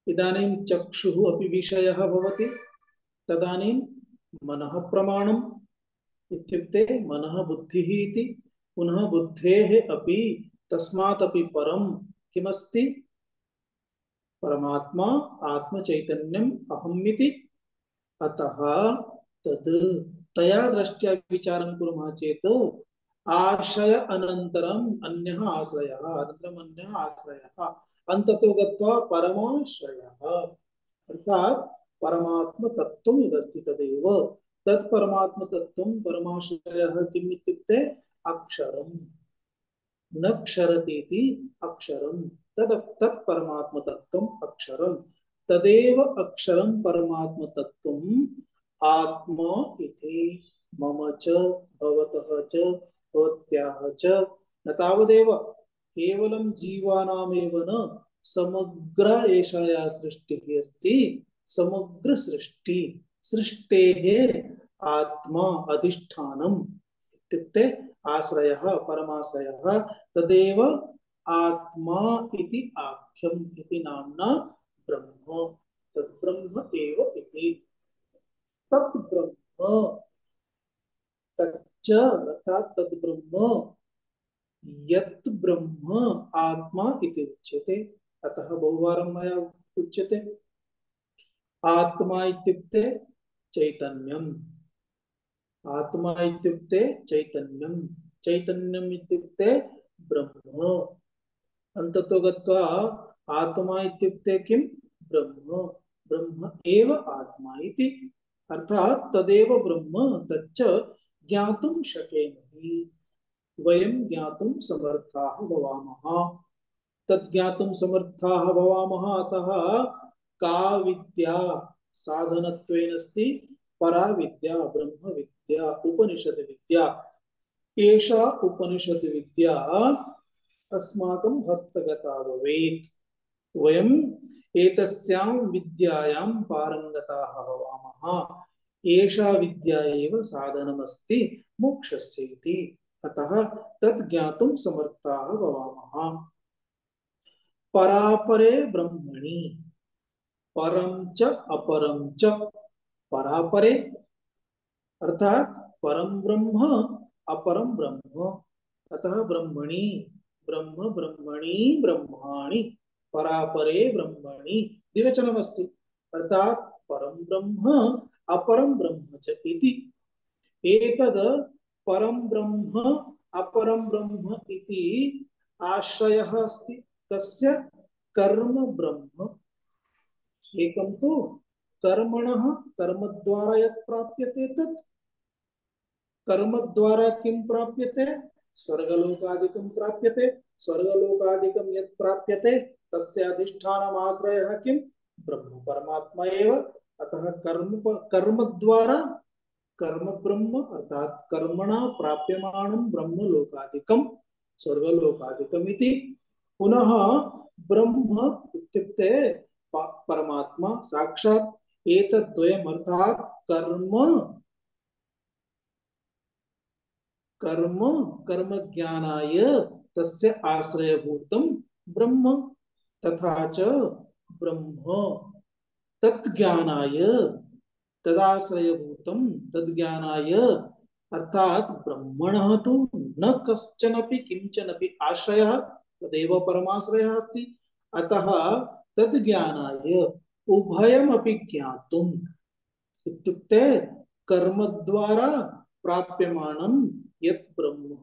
[SPEAKER 1] इदानीं चक्षुः अपि विषयः भवति, तदानीं मनः प्रमाणम् इत्युक्ते मनः बुद्धिः इति। पुनः बुद्धेः अपि तस्मात् अपि परं किमस्ति परमात्मा आत्मचैतन्यम् अहमिति। अतः तद् तया दृष्ट्या विचारं कुर्मः चेत् आश्रय अनन्तरम् अन्यः आश्रयः, अनन्तरम् अन्यः आश्रयः, अन्ततो गत्वा परमाश्रयः अर्थात् परमात्म तत्त्वं यदस्ति तदेव तत् परमात्म तत्त्वं परमाश्रयः किम् इत्युक्ते अक्षरं न क्षरतीति अक्षरं तत् परमात्म तत्त्वम् अक्षरं तदेव अक्षरं परमात्म तत्त्वम् आत्मा इति मम च भवतः च भवत्याः च न तावदेव केवलं जीवानामेव न समग्र एषा या सृष्टिः अस्ति समग्र सृष्टि सृष्टेः आत्मा अधिष्ठानम् इत्युक्ते आश्रयः परमाश्रयः तदेव आत्मा इति आख्यम् इति नाम्ना ब्रह्म तद्ब्रह्म एव इति तत् ब्रह्म तच्च अर्थात् तद् ब्रह्म यत् ब्रह्म आत्मा इति उच्यते। अतः बहुवारं मया उच्यते आत्मा इत्युक्ते चैतन्यम्, आत्मा इत्युक्ते चैतन्यम्, चैतन्यम् इत्युक्ते ब्रह्म। अन्ततो गत्वा आत्मा इत्युक्ते किं ब्रह्म, ब्रह्म एव आत्मा इति अर्थात् तदेव ब्रह्म तच्च ज्ञातुं शकेमहि, वयं ज्ञातुं समर्थाः भवामः, तत् ज्ञातुं समर्थाः भवामः। अतः का विद्या साधनत्वेन अस्ति परा विद्या ब्रह्म विद्या उपनिषद विद्या। एषा उपनिषद विद्या अस्माकं हस्तगता भवेत्, वयम् एतस्यां विद्यायां पारंगताः भवामः। एषा विद्या एव साधनमस्ति मोक्षस्य इति। अतः तत् ज्ञातुं समर्थाः भवामः। परापरे ब्रह्मणि परं च अपरं च, परापरे अर्थात परम ब्रह्म अपरम ब्रह्म। अतः ब्रह्मणि ब्रह्म ब्रह्मणि ब्रह्माणि परापरे ब्रह्मणि द्विवचनमस्ति अर्थात परम ब्रह्म अपरम ब्रह्म च इति। एतद् परम ब्रह्म अपरम ब्रह्म इति आश्रयः अस्ति तस्य कर्म ब्रह्म। एकं तु कर्मणः कर्मद्वारा यत् प्राप्यते तत्, कर्मद्वारा किं प्राप्यते स्वर्गलोकादिकं प्राप्यते, स्वर्गलोकादिकं यत् प्राप्यते तस्य अधिष्ठानम् आश्रयः किं ब्रह्म परमात्मा एव। अतः कर्मद्वारा कर्म ब्रह्म अर्थात कर्मणा प्राप्यमानं ब्रह्म लोकादिकं स्वर्गलोकादिकम् इति। पुनः ब्रह्म इत्युक्ते परमात्मा साक्षात् एतद्द्वयम् अर्थात कर्म कर्म कर्म ज्ञानाय तस्य आश्रयभूतं ब्रह्म तथा च ब्रह्म तत् ज्ञानाय तदाश्रयभूतं तद्ज्ञानाय अर्थात ब्रह्मणः तु न कश्चनपि किंचनपि आश्रयः तदेव परमाश्रयः अस्ति। अतः तद्ज्ञानाय उभयमपि ज्ञातुम् इत्युक्ते कर्मद्वारा प्राप्यमानं यत् ब्रह्म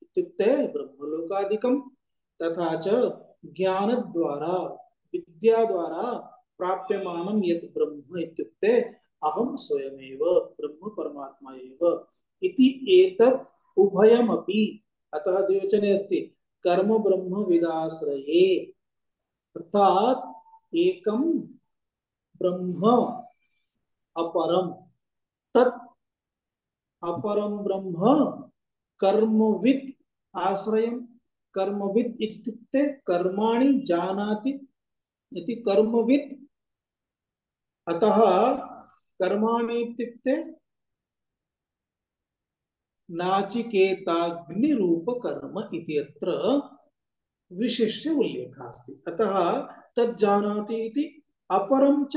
[SPEAKER 1] इत्युक्ते ब्रह्मलोकादिकं तथा च ज्ञानद्वारा विद्याद्वारा प्राप्यमानं यत् ब्रह्म इत्युक्ते अहं स्वयमेव ब्रह्म परमात्मा एव इति एतत् उभयमपि। अतः द्विवचने अस्ति कर्म ब्रह्म विदाश्रये अर्थात एकं ब्रह्म अपरम तत् अपरम ब्रह्म कर्मवित् आश्रयं कर्मवित् इत्युक्ते कर्माणि जानाति इति कर्मवित्। अतः कर्माणि इत्युक्ते नाचिकेताग्निरूप कर्म इति अत्र विशिष्य उल्लेखः अस्ति। अतः तज्जानाति इति अपरं च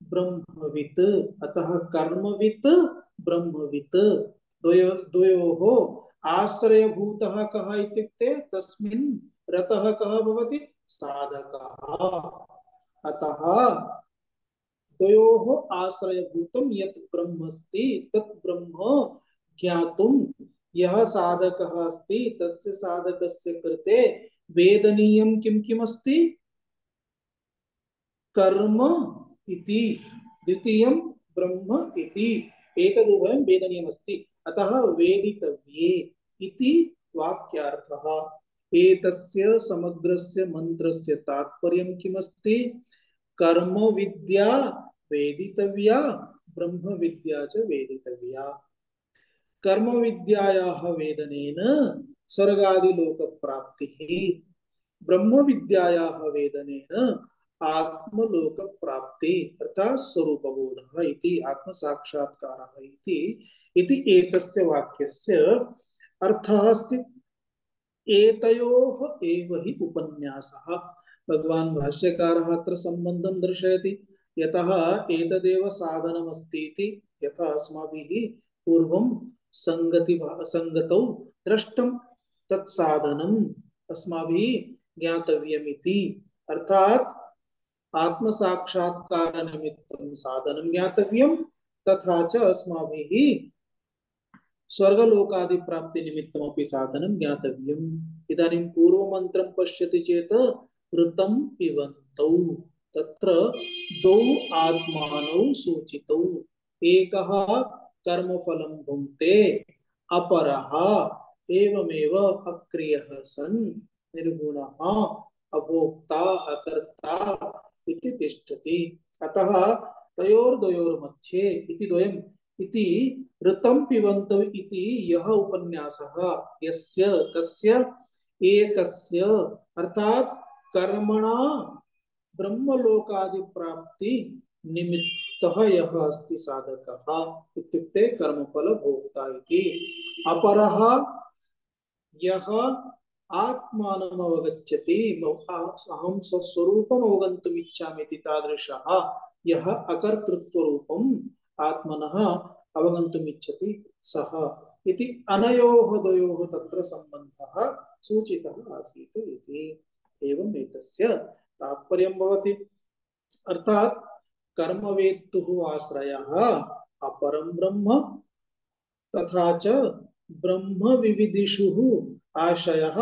[SPEAKER 1] ब्रह्मवित्। अतः कर्मवित् ब्रह्मवित् द्वयोः आश्रयभूतः कः इत्युक्ते तस्मिन् रतः कः भवति साधकः। अतः द्वयोः आश्रयभूतं यत् ब्रह्मस्ति तत् ब्रह्म ज्ञातुं यः साधकः अस्ति तस्य साधकस्य कृते वेदनीयं किं किमस्ति कर्म इति द्वितीयं ब्रह्म इति एतदुभयं वेदनीयमस्ति। अतः वेदितव्ये इति वाक्यार्थः। एतस्य समग्रस्य मन्त्रस्य तात्पर्यं किमस्ति कर्म विद्या वेदितव्या ब्रह्म विद्या च वेदितव्या। कर्म विद्यायाः वेदनेन स्वर्गादिलोक प्राप्तिः ब्रह्म विद्यायाः वेदनेन आत्मलोक प्राप्ति अर्थात स्वरूपबोधः इति आत्म साक्षात्कारः इति एतस्य वाक्यस्य अर्थः अस्ति। एतयोः एव हि उपन्यासः। भगवान् भाष्यकारः अत्र सम्बन्धं दर्शयति यतः एतदेव साधनमस्ति इति यथा अस्माभिः पूर्वं संगतौ दृष्टं तत्साधनम् अस्माभिः ज्ञातव्यमिति अर्थात आत्म साक्षात्कार निमित्तं साधनं ज्ञातव्यं तथा च अस्माभिः स्वर्गलोकादि प्राप्ति निमित्तमपि साधनं ज्ञातव्यम्। इदानीं पूर्वमन्त्रं पश्यति चेत् ऋतं पिबन्तौ तत्र द्वौ आत्मानौ सूचितौ एकः कर्मफलं भुङ्क्ते अपरः एवमेव अक्रियः सन् निर्गुणः अभोक्ता अकर्ता इति तिष्ठति। अतः तयोर्द्वयोर्मध्ये इति द्वयम् इति ऋतं पिबन्तौ इति यः उपन्यासः यस्य कस्य एकस्य अर्थात कर्मणा ब्रह्मलोकादि प्राप्ति निमित्तः यः अस्ति साधकः इत्युक्ते कर्मफल भोक्ता इति अपरः यः आत्मानम् अवगच्छति अहं स्वस्वरूपम् अवगन्तुम् इच्छामि इति तादृशः यः अकर्तृत्वरूपम् आत्मनः अवगन्तुम् इच्छति सः इति अनयोः द्वयोः तत्र सम्बन्धः सूचितः आसीत् इति एवम् एतस्य तात्पर्यं भवति। अर्थात् कर्मवेत्तुः आश्रयः अपरं ब्रह्म तथा च ब्रह्म विविदिषुः आशयः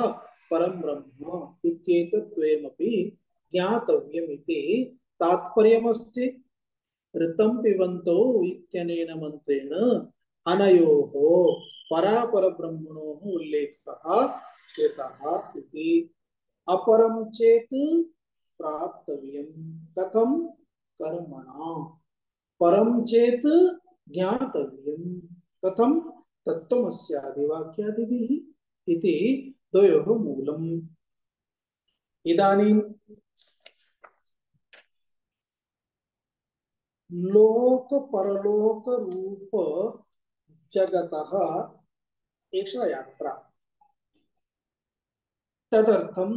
[SPEAKER 1] परं ब्रह्म इत्येतद्द्वयमपि ज्ञातव्यमिति तात्पर्यमस्ति। ऋतं पिबन्तौ इत्यनेन मन्त्रेण अनयोः परापरब्रह्मणोः उल्लेखः कृतः इति। अपरं चेत् प्राप्तव्यं कथं कर्मणा परं चेत् ज्ञातव्यं कथं तत्त्वमस्यादिवाक्यादिभिः इति द्वयोः मूलम्। इदानीं लोक परलोक रूप जगतः एषा यात्रा तदर्थं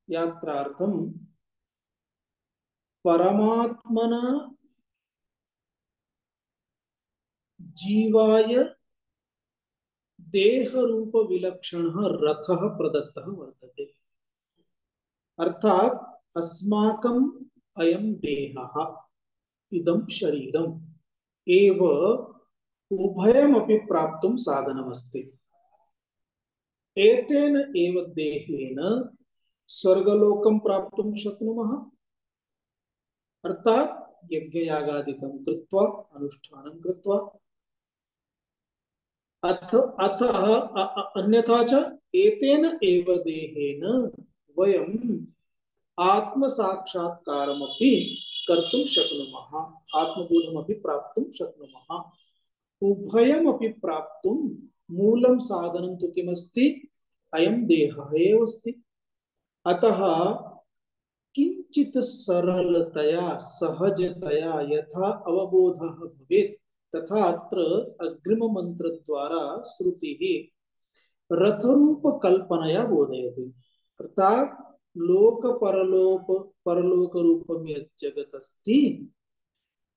[SPEAKER 1] यात्रार्थं परमात्मना जीवाय देह रूप विलक्षण रथः प्रदत्तः वर्तते। अर्थात अस्माकं अयं देहः इदं शरीरम् एव उभयमपि प्राप्तुं साधनमस्ति। एतेन एव देहेन स्वर्गलोकं प्राप्तुं शक्नुमः। अर्थात यज्ञयागादिकं कृत्वा अनुष्ठानं कृत्वा अतः अन्यथा च एतेन एव देहेन वयम् आत्मसाक्षात्कारमपि कर्तुं शक्नुमः, आत्मबोधमपि प्राप्तुं शक्नुमः। उभयमपि प्राप्तुं मूलं साधनं तु किमस्ति? अयं देहः एव अस्ति। अतः किंचित सरलतया सहजतया यथा अवबोधः भवेत् तथा अत्र अग्रिम मंत्र द्वारा श्रुतिः रथरूप कल्पनया बोधयति। अर्थात लोक परलोक रूपम यत् जगत् अस्ति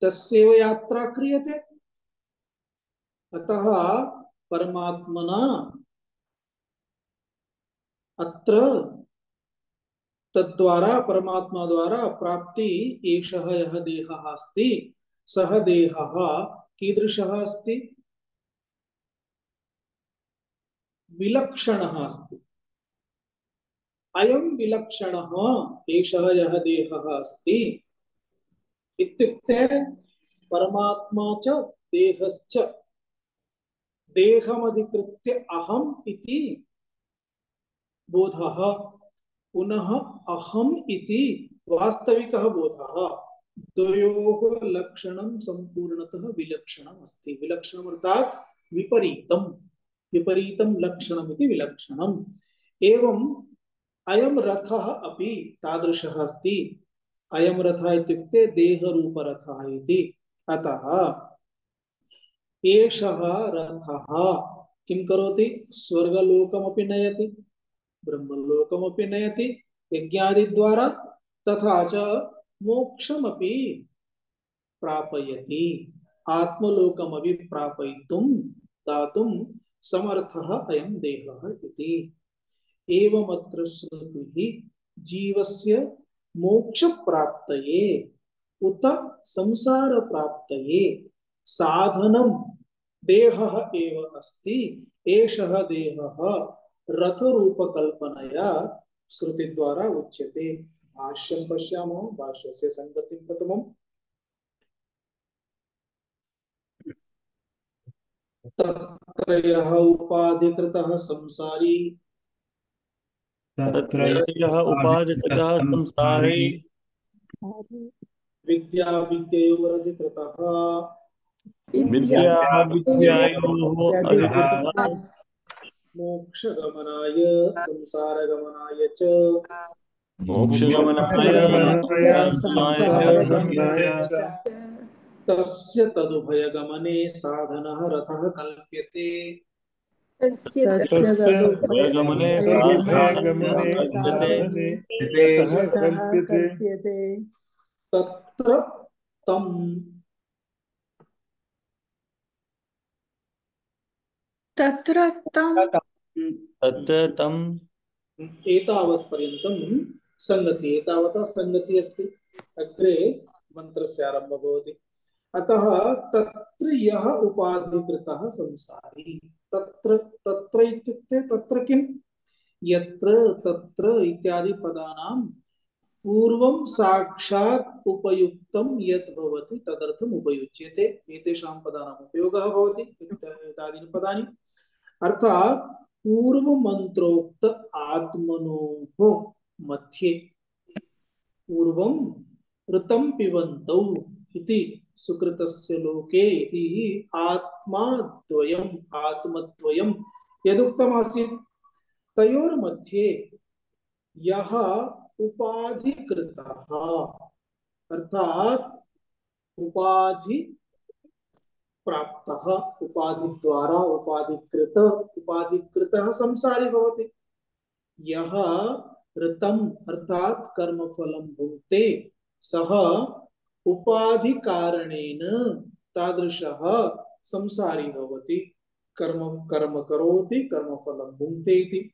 [SPEAKER 1] तस्यैव यात्रा क्रियते। अतः परमात्मना अत्र तद्वारा परमात्मा द्वारा प्राप्ति एषः यः देहः अस्ति सः देहः कीदृशः अस्ति? विलक्षणः अस्ति। अयं विलक्षणः एषः यः देहः अस्ति इत्युक्ते परमात्मा च देहश्च देहमधिकृत्य अहम् इति बोधः पुनः अहम् इति वास्तविकः बोधः द्वयोः लक्षणं संपूर्णतः विलक्षणम् अस्ति। विलक्षणम् अर्थात् विपरीतं लक्षणम् इति विलक्षणम्। एवं अयं रथः अपि तादृशः अस्ति। अयं रथः इत्युक्ते देहरूपरथः इति। अतः एषः रथः किं करोति? स्वर्गलोकमपि नयति, ब्रह्मलोकमपि नयति यज्ञादि द्वारा, तथा च मोक्षमपि प्रापयति, आत्मलोकमपि प्रापयितुं दातुं समर्थः अयं देहः इति। एवमत्र श्रुतिः जीवस्य मोक्ष प्राप्तये उत संसार प्राप्तये साधनं देहः एव अस्ति। एषः देहः रथरूपकल्पनया श्रुति द्वारा उच्यते। भाष्यं पश्यामः। भाष्यस्य संगतिं प्रथमम्। तत्र यः उपाधिकृतः संसारी
[SPEAKER 5] तत्र यः उपाधिकृतः संसारी
[SPEAKER 1] विद्या विद्ययोरधिकृतः
[SPEAKER 5] विद्या विद्यायोः अधिकृतः
[SPEAKER 1] मोक्षगमनाय संसारगमनाय च
[SPEAKER 5] मोक्षगमनाय
[SPEAKER 2] संसारगमनाय च
[SPEAKER 1] तस्य तदुभयगमने साधनः रथः कल्प्यते।
[SPEAKER 2] तस्य
[SPEAKER 5] गमने
[SPEAKER 2] गमने
[SPEAKER 5] साधने
[SPEAKER 2] रथः कल्प्यते।
[SPEAKER 1] तत्र तम्
[SPEAKER 3] तत्र तं
[SPEAKER 5] तत्र तं
[SPEAKER 1] एतावत् पर्यन्तं संगति, एतावता संगति अस्ति। अग्रे मंत्रस्य आरम्भः भवति। अतः तत्र यः उपाधिकृतः संसारी, तत्र तत्र इत्युक्ते तत्र किं? यत्र तत्र इत्यादि पदानां पूर्वं साक्षात् उपयुक्तं यत् भवति तदर्थम् उपयुज्यते। एतेषां पदानाम् उपयोगः भवति एतादीनि पदानि। अर्थात् पूर्व मंत्रोक्त आत्मनोः मध्ये पूर्वं ऋतं पिबन्तौ इति सुकृतस्य लोके इति आत्मद्वयं यदुक्तमासीत् तयोर्मध्ये यः उपाधिकृतः अर्थात् उपाधि प्राप्तः, उपाधि द्वारा उपाधिकृतः संसारी भवति। यः ऋतम् अर्थात् कर्मफलं भुङ्क्ते सः उपाधि कारणेन तादृशः संसारी भवति, कर्म कर्म करोति, कर्मफलं भुङ्क्ते इति।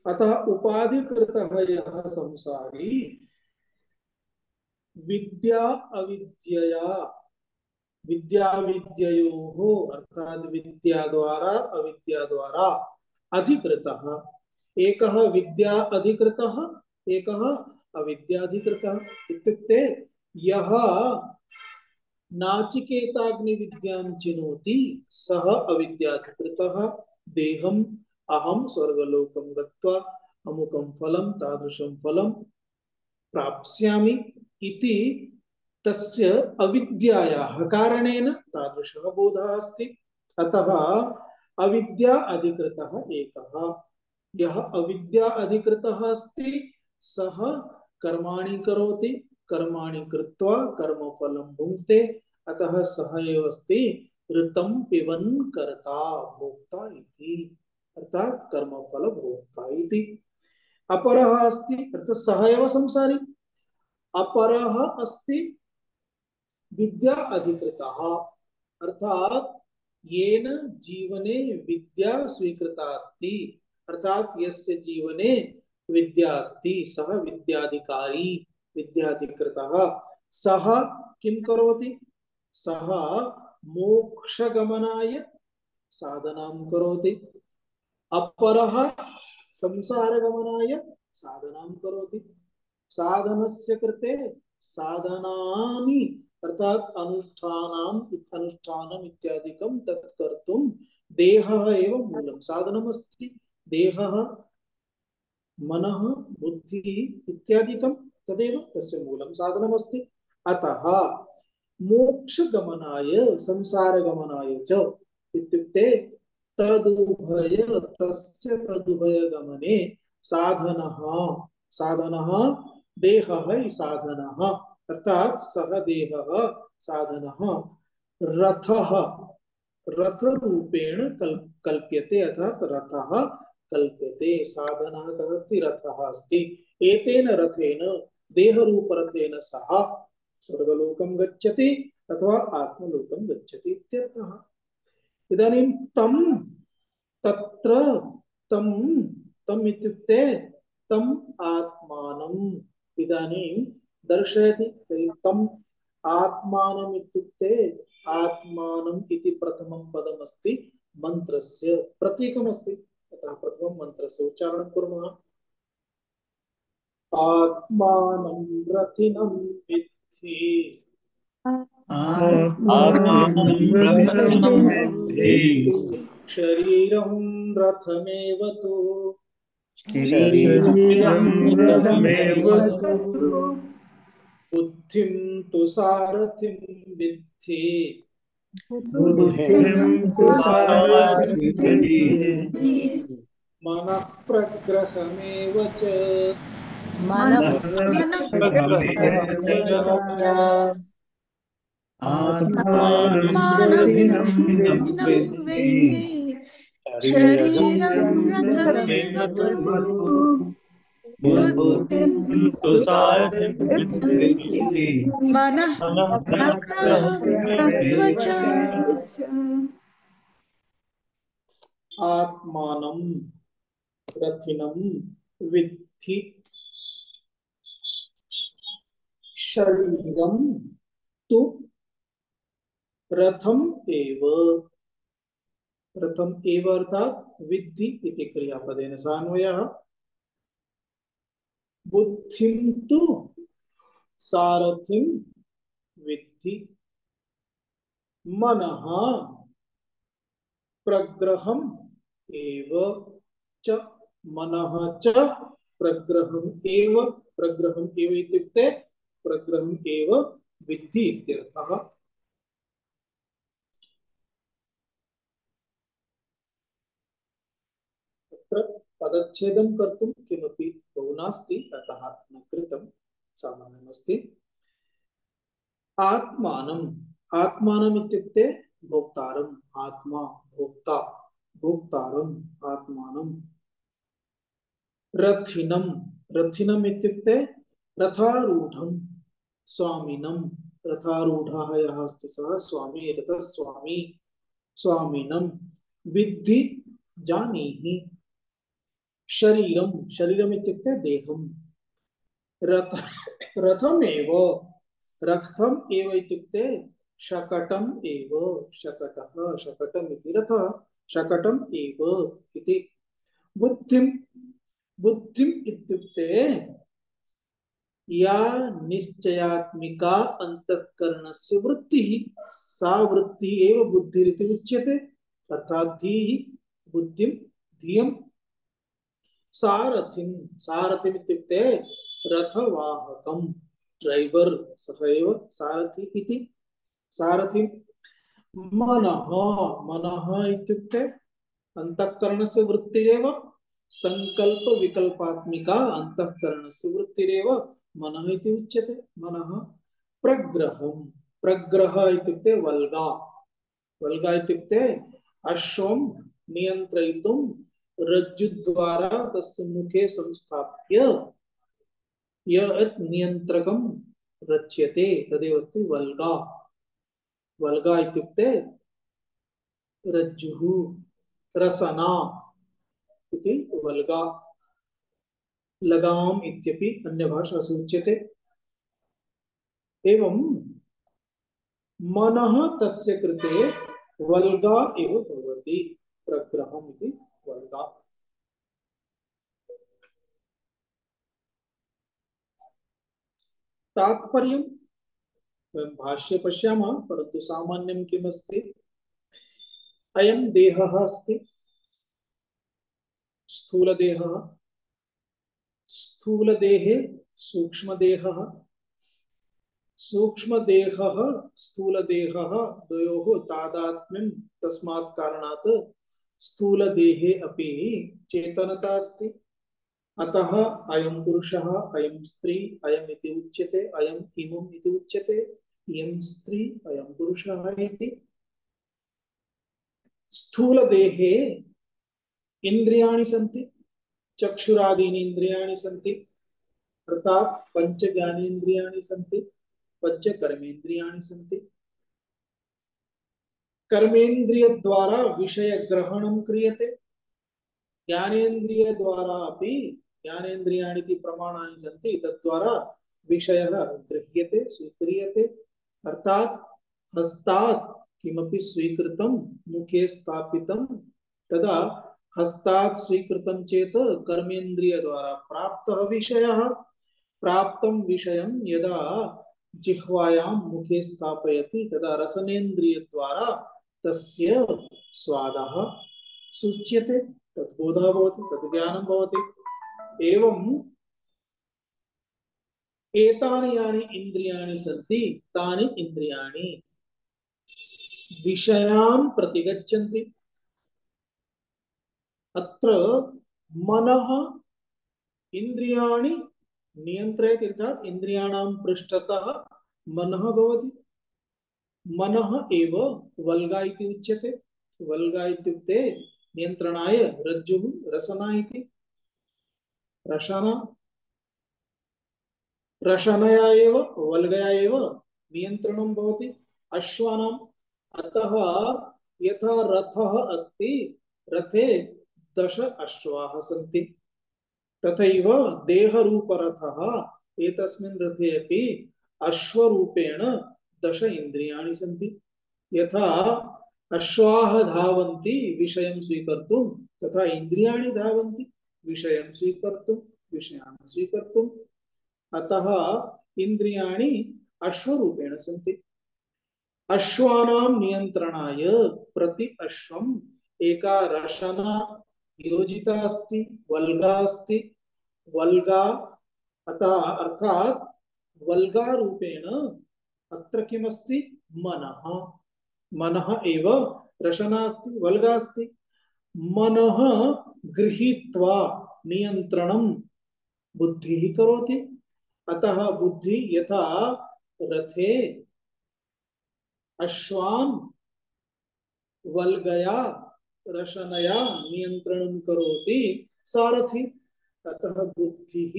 [SPEAKER 1] अतः उपाधिकृतः यः संसारी विद्या अविद्यया विद्याविद्ययोः अर्थात विद्या द्वारा अविद्या द्वारा अधिकृतः, एकः विद्या अधिकृतः एकः अविद्याधिकृतः। इत्युक्ते यः नाचिकेताग्निविद्यां चिनोति सः अविद्याधिकृतः। देहम् अहं स्वर्गलोकं गत्वा अमुकं फलं तादृशं फलं प्राप्स्यामि इति तस्य अविद्यायाः कारणेन तादृशः बोधः अस्ति। अतः अविद्या अधिकृतः एकः। यः अविद्या अधिकृतः अस्ति सः कर्माणि करोति, कर्माणि कृत्वा कर्मफलं भुङ्क्ते। अतः सः एव अस्ति ऋतं पिबन् कर्ता भोक्ता इति, अर्थात कर्मफल भोक्ता इति। अपरः अस्ति अर्थात सः एव संसारी। अपरः अस्ति विद्या अधिकृतः, अर्थात येन जीवने विद्या स्वीकृता अस्ति, अर्थात यस्य जीवने विद्या अस्ति सः विद्याधिकारी विद्याधिकृतः। सः किं करोति? सः मोक्षगमनाय साधनां करोति। अपरः संसारगमनाय साधनां करोति। साधनस्य कृते साधनानि अर्थात अनुष्ठानम् इत्यादिकं तत् कर्तुं देहः एव मूलं साधनम् अस्ति। देहः मनः बुद्धिः इत्यादिकं तदेव तस्य मूलं साधनम् अस्ति। अतः मोक्षगमनाय संसारगमनाय च इत्युक्ते तदुभय तस्य तदुभय गमने साधनः साधनः देहः साधनः, अर्थात सः देहः साधनः रथः रथरूपेण कल्प्यते, अर्थात रथः कल्प्यते। साधनः कः अस्ति? रथः अस्ति। एतेन रथेन देहरूपरथेन सः स्वर्गलोकं गच्छति अथवा आत्मलोकं गच्छति इत्यर्थः। इदानीं तं तत्र तं इत्युक्ते तम् आत्मानम् इदानीं दर्शयति। तर्हि तम् आत्मानम् इत्युक्ते आत्मानम् इति प्रथमं पदमस्ति, मन्त्रस्य प्रतीकमस्ति। अतः प्रथमं मन्त्रस्य उच्चारणं कुर्मः। आत्मानं रथिनं विद्धि शरीरं रथमेव तु बुद्धिं तु सारथिं विद्धि मनः प्रग्रहमेव च आत्मानं रथिनं विद्धि शरीरं तु रथम एव अर्थात विद्धि इति क्रियापदेन सान्वयः। बुद्धिं तु सारथिं विद्धि मनः प्रग्रहम् एव च मनः च प्रग्रहम् एव इत्युक्ते प्रग्रहम् एव विद्धि इत्यर्थः। पदच्छेदं कर्तुं किमपि बहु नास्ति, अतः न कृतं, सामान्यमस्ति। आत्मानम् आत्मानम् इत्युक्ते भोक्तारम्, आत्मा भोक्ता भोक्तारम् आत्मानम्। रथिनम् इत्युक्ते रथारूढं स्वामिनं, रथारूढः यः अस्ति सः स्वामी, रथस्वामी। स्वामिनं विद्धि जानीहि शरीरम शरीरम इत्युक्ते देहम रथ रथमेव रथम एव इत्युक्ते शकटम एव शकटः शकटम इति रथः शकटम एव इति बुद्धिम बुद्धिम इत्युक्ते या निश्चयात्मिका अंतःकरणस्य वृत्तिः सा वृत्तिः एव बुद्धिरिति उच्यते अर्थात् धीः बुद्धिं धियं सारथिं सारथिम् इत्युक्ते रथवाहकं ड्राइवर सह एव सारथि इति सारथिं मनः मनः इत्युक्ते अंतःकरणस्य वृत्तिरेव संकल्प विकल्पात्मिका अंतःकरणस्य वृत्तिरेव मनः इति उच्यते मनः प्रग्रहं प्रग्रह इत्युक्ते वल्गा वल्गा इत्युक्ते अश्वं नियन्त्रयितुं रज्जुद्वारा तस्य मुखे संस्थाप्य यत् नियन्त्रकं रच्यते तदेव अस्ति वल्गा वल्गा इत्युक्ते रज्जुः रसना इति वल्गा लगाम इत्यपि अन्यभाषासु उच्यते एवं मनः तस्य कृते वल्गा एव भवति प्रग्रहम् इति वल्गा तात्पर्यं वयं भाष्ये पश्यामः परन्तु सामान्यं किमस्ति अयं देहः अस्ति स्थूलदेहः स्थूलदेहे सूक्ष्मदेहः सूक्ष्मदेहः स्थूलदेहः द्वयोः तादात्म्यं तस्मात् कारणात् स्थूलदेहे अपि चेतनता अस्ति अतः अयं पुरुषः अयं स्त्री अयम् इति उच्यते अयम् इमम् इति उच्यते इयं स्त्री अयं पुरुषः इति स्थूलदेहे इन्द्रियाणि सन्ति चक्षुरादीनि इन्द्रियाणि सन्ति अर्थात् पंच ज्ञानेन्द्रियाणि सन्ति पंच कर्मेन्द्रियाणि सन्ति कर्मेन्द्रिय द्वारा विषय ग्रहणं क्रियते ज्ञानेन्द्रिय द्वारा अपि ज्ञानेन्द्रियाणि इति प्रमाणानि सन्ति तद्वारा विषयः गृह्यते स्वीक्रियते अर्थात् हस्तात् किमपि स्वीकृतं मुखे स्थापितं तदा हस्तात् स्वीकृतं चेत् कर्मेन्द्रिय द्वारा प्राप्तः विषयः प्राप्तं विषयं यदा जिह्वायां मुखे स्थापयति तदा रसनेन्द्रिय द्वारा तस्य स्वादः सूच्यते तद्बोधः भवति तद्ज्ञानं भवति एवं एतानि यानि इन्द्रियाणि सन्ति तानि इन्द्रियाणि विषयान् प्रतिगच्छन्ति अत्र मनः इन्द्रियाणि नियन्त्रयति अर्थात् इन्द्रियाणां पृष्ठतः मनः भवति मनः एव वल्गा इति उच्यते वल्गा इत्युक्ते नियन्त्रणाय रज्जुः रसना इति रसना रसनया एव वल्गया एव नियन्त्रणं भवति अश्वानाम् अतः यथा रथः अस्ति रथे 10 अश्वाः सन्ति तथैव देहरूपरथः एतस्मिन् रथे अपि अश्वरूपेण 10 इन्द्रियाणि सन्ति यथा अश्वाः धावन्ति विषयं स्वीकर्तुं तथा इन्द्रियाणि धावन्ति विषयं स्वीकर्तुं विषयान् स्वीकर्तुम् अतः इन्द्रियाणि अश्वरूपेण सन्ति अश्वानां नियन्त्रणाय प्रति अश्वम् एका रसना योजिता अस्ति वल्गा अस्ति वल्गा अतः अर्थात् वल्गा रूपेण अत्र किमस्ति मनः मनः एव रसना अस्ति वल्गा अस्ति मनः गृहीत्वा नियन्त्रणं बुद्धिः करोति अतः बुद्धि यथा रथे अश्वान् वल्गया रसनया नियन्त्रणं करोति सारथि अतः बुद्धिः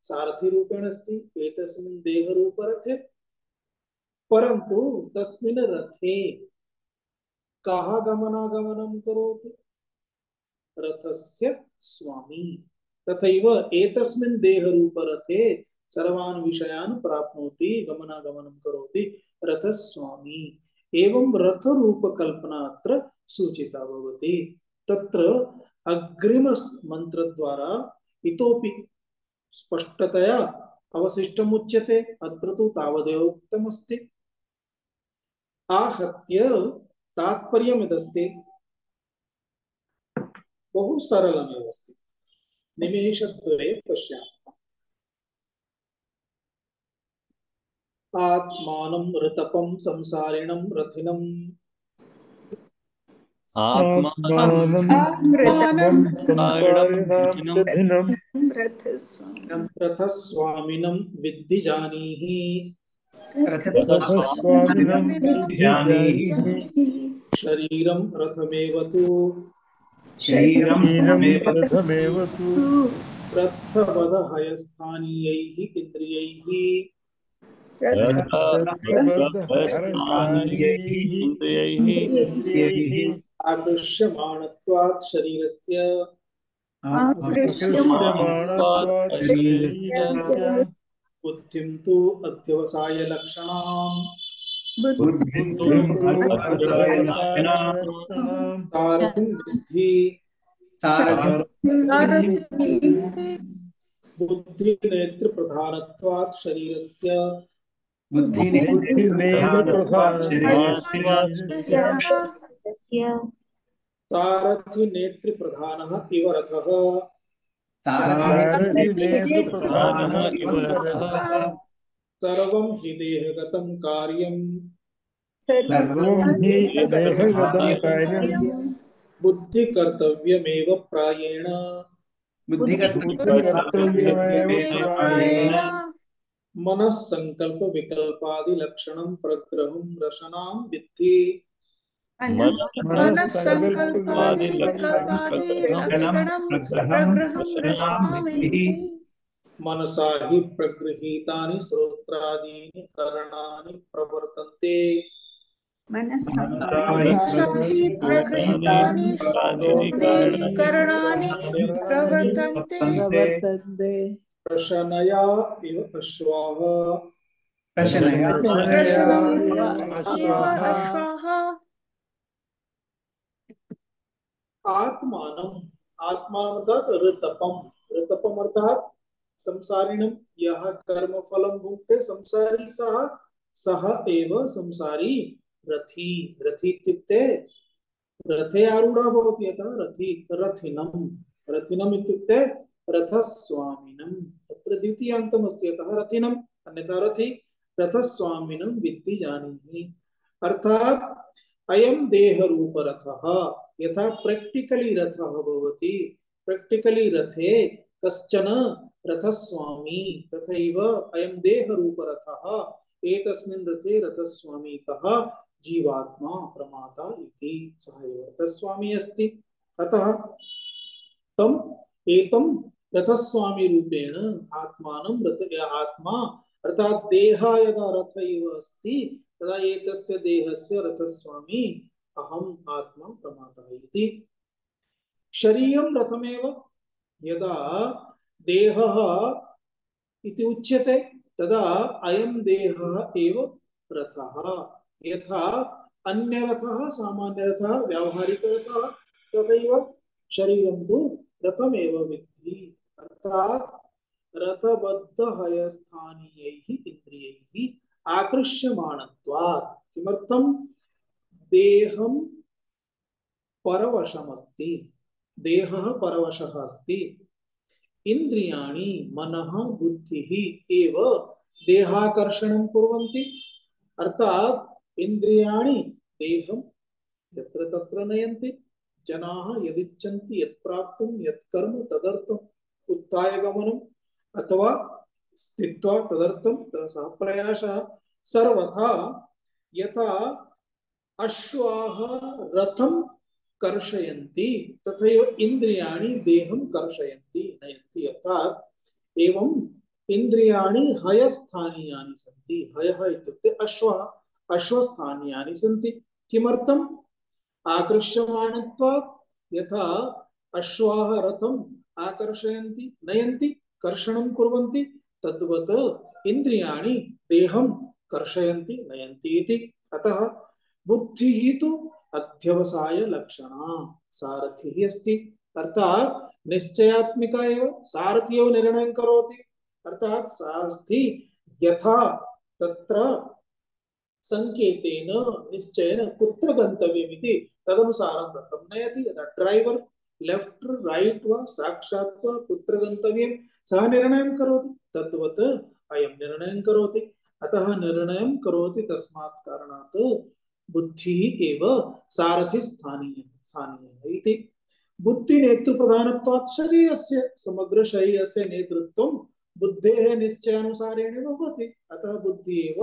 [SPEAKER 1] सारथि रूपेण अस्ति एतस्मिन् देहरूपरथे परन्तु तस्मिन् रथे कः गमनागमनं करोति? रथस्य स्वामी। तथैव एतस्मिन् देहरूपरथे सर्वान् विषयान् प्राप्नोति, गमनागमनं करोति रथस्वामी। एवं रथरूपकल्पना अत्र सूचिता भवति। तत्र अग्रिम मंत्र द्वारा इतोपि स्पष्टतया अवशिष्टम् उच्यते। अत्र तु तावदेव उक्तमस्ति। आहत्य तात्पर्यमिदस्ति, बहु सरलमेव अस्ति। निमेषद्वये पश्यामः। आत्मानं ऋतपं संसारिणं रथिनं
[SPEAKER 2] आत्मानं संसारिणां रथिनं
[SPEAKER 1] रथस्वामिनं विद्धि जानीहि।
[SPEAKER 2] रथस्वामिनं विद्धि जानीहि।
[SPEAKER 1] शरीरं रथमेव तु
[SPEAKER 2] शरीरं रथमेव तु
[SPEAKER 1] रथवदहयस्थानीयैः इन्द्रियैः
[SPEAKER 2] रथबद्धहरस्थानीयैः इन्द्रियैः
[SPEAKER 1] आकृष्यमाणत्वात् शरीरस्य
[SPEAKER 2] आकृष्यमाणत्वात् शरीरस्य
[SPEAKER 1] बुद्धिं तु अध्यवसाय लक्षणाम्
[SPEAKER 2] बुद्धिं तु अध्यवसायलक्षणां
[SPEAKER 1] सारथिं विद्धि। बुद्धिनेत्र प्रधानत्वात् शरीरस्य सारथि नेत्र प्रधानः इव रथः। सर्वं हि देहगतं कार्यं बुद्धि कर्तव्यमेव प्रायेण मनः संकल्प विकल्पादि लक्षणं प्रग्रहं रसनां विद्धि। मनसा हि प्रगृहीतानि श्रोत्रादीनि करणानि प्रवर्तन्ते। प्रशनया इव अश्वाः आत्मानं आत्मानमर्थात् ऋतपम। ऋतपम अर्थात संसारिणं यः कर्म फलं भुङ्क्ते संसारी सः सः एव संसारी रथी। रथी इत्युक्ते रथे आरूढः भवति, अतः रथी। रथिनं रथिनम् इत्युक्ते रथस्वामिनं। अत्र द्वितीयान्तम् अस्ति, अतः रथिनम्, अन्यथा रथी। रथस्वामिनं विद्धि जानीहि अर्थात अयं देहरूपरथः। यथा प्रैक्टिकली रथः भवति, प्रैक्टिकली रथे कश्चन रथस्वामी, तथैव अयं देहरूपरथः। एतस्मिन् रथे रथस्वामी कः? जीवात्मा प्रमाता इति। सः एव रथस्वामी अस्ति। अतः तम एतं रथस्वामी रूपेण आत्मानं रथ आत्मा अर्थात देह यदा रथ इव अस्ति तदा एतस्य देहस्य रथस्वामी अहम् आत्मा प्रमाता इति। शरीरं रथमेव। यदा देहः इति उच्यते तदा अयं देहः एव रथः। यथा अन्यरथः सामान्यरथः व्यावहारिकरथः तथैव शरीरं तु रथमेव विद्धि। अर्थात रथबद्धहयस्थानीयैः इन्द्रियैः आकृष्यमाणत्वात्। किमर्थं? देहं परवशमस्ति, देहः परवशः अस्ति। इन्द्रियाणि मनः बुद्धिः एव देहाकर्षणं कुर्वन्ति। अर्थात इंद्रियाणि देहं यत्र तत्र नयन्ति। जनाः यदिच्छन्ति यत् प्राप्तुं यत् कर्म तदर्थम् उत्थाय गमनम् अथवा स्थित्वा तदर्थं सः प्रयासः सर्वथा। यथा अश्वाः रथं कर्षयन्ति तथैव इन्द्रियाणि देहं कर्षयन्ति नयन्ति। अर्थात एवं इन्द्रियाणि हयस्थानीयानि सन्ति। हयः इत्युक्ते अश्वः, अश्वस्थानीयानि सन्ति। किमर्थम्? आकर्ष्यमाणत्वात् यथा अश्वाः रथम् आकर्षयन्ति नयन्ति कर्षणं कुर्वन्ति तद्वत् इंद्रियाणि देहं कर्षयन्ति नयन्ति इति। अतः बुद्धिः तु अध्यवसाय लक्षणा सारथिः अस्ति, अर्थात निश्चयात्मिका एव सारथी एव निर्णयं करोति, अर्थात सारथी यथा तत्र संकेतेन निश्चयेन कुत्र गन्तव्यमिति तदनुसारं रथं नयति। यदा ड्राइवर लेफ्ट राइट वा साक्षात् वा कुत्र गन्तव्यं सः निर्णयं करोति तद्वत् अयं निर्णयं करोति। अतः निर्णयं करोति तस्मात् कारणात् बुद्धिः एव सारथि स्थानीयः इति। बुद्धि नेतृप्रधानत्वात् शरीरस्य समग्र शरीरस्य नेतृत्वं बुद्धेः निश्चयानुसारेण भवति। अतः बुद्धि एव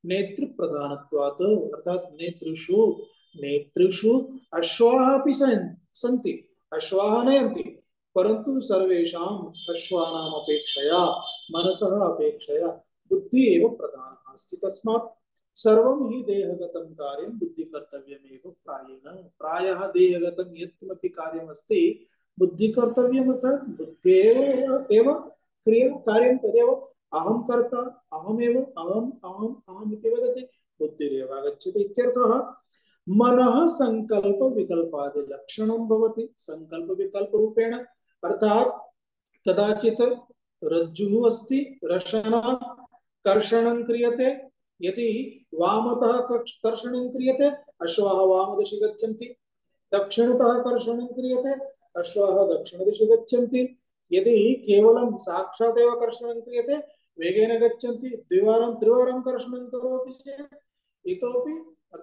[SPEAKER 1] नेतृप्रधानत्वात् अर्थात नेतृषु अश्वाः अपि सन्ति, अश्वाः नयन्ति, परंतु सर्वेषाम् अश्वानाम् अपेक्षया मनसः अपेक्षया बुद्धि एव प्रधानः अस्ति। तस्मात् सर्वं हि देहगतं कार्यं बुद्धिकर्तव्यमेव प्रायः देहगतं यत्किमपि कार्यमस्ति बुद्धिकर्तव्यम्, अर्थात् बुद्धेः एव कार्यं तदेव अहं कर्ता अहमेव अहम् इति वदति बुद्धिरेव आगच्छति इत्यर्थः। मनः संकल्प विकल्पादि लक्षणं भवति संकल्प विकल्प रूपेण, अर्थात कदाचित् रज्जुः अस्ति रशना कर्षणं क्रियते, यदि वामतः कर्षणं क्रियते अश्वाः वामदिशि गच्छन्ति, दक्षिणतः कर्षणं क्रियते अश्वाः दक्षिणदिशि गच्छन्ति। यदि केवलं साक्षात् एव कर्षणं क्रियते वेगेन गच्छन्ति, द्विवारं त्रिवारं कर्षणं करोति चेत् इतोपि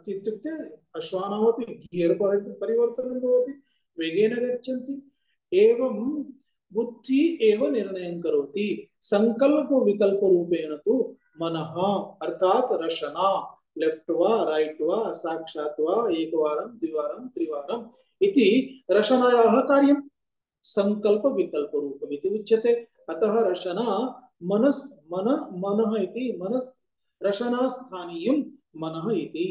[SPEAKER 1] इत्युक्ते अश्वानामपि गियर् परिवर्तनं भवति, वेगेन गच्छन्ति। एवं बुद्धि एव निर्णयं करोति। संकल्प विकल्प रूपेण तु मनः अर्थात रशना लेफ्ट वा राइट वा साक्षात् वा एकवारं द्विवारं त्रिवारम् इति रशनायाः कार्यं संकल्प विकल्प रूपमिति उच्यते। अतः रशना मनः इति मनस् रशना स्थानीयं मनः इति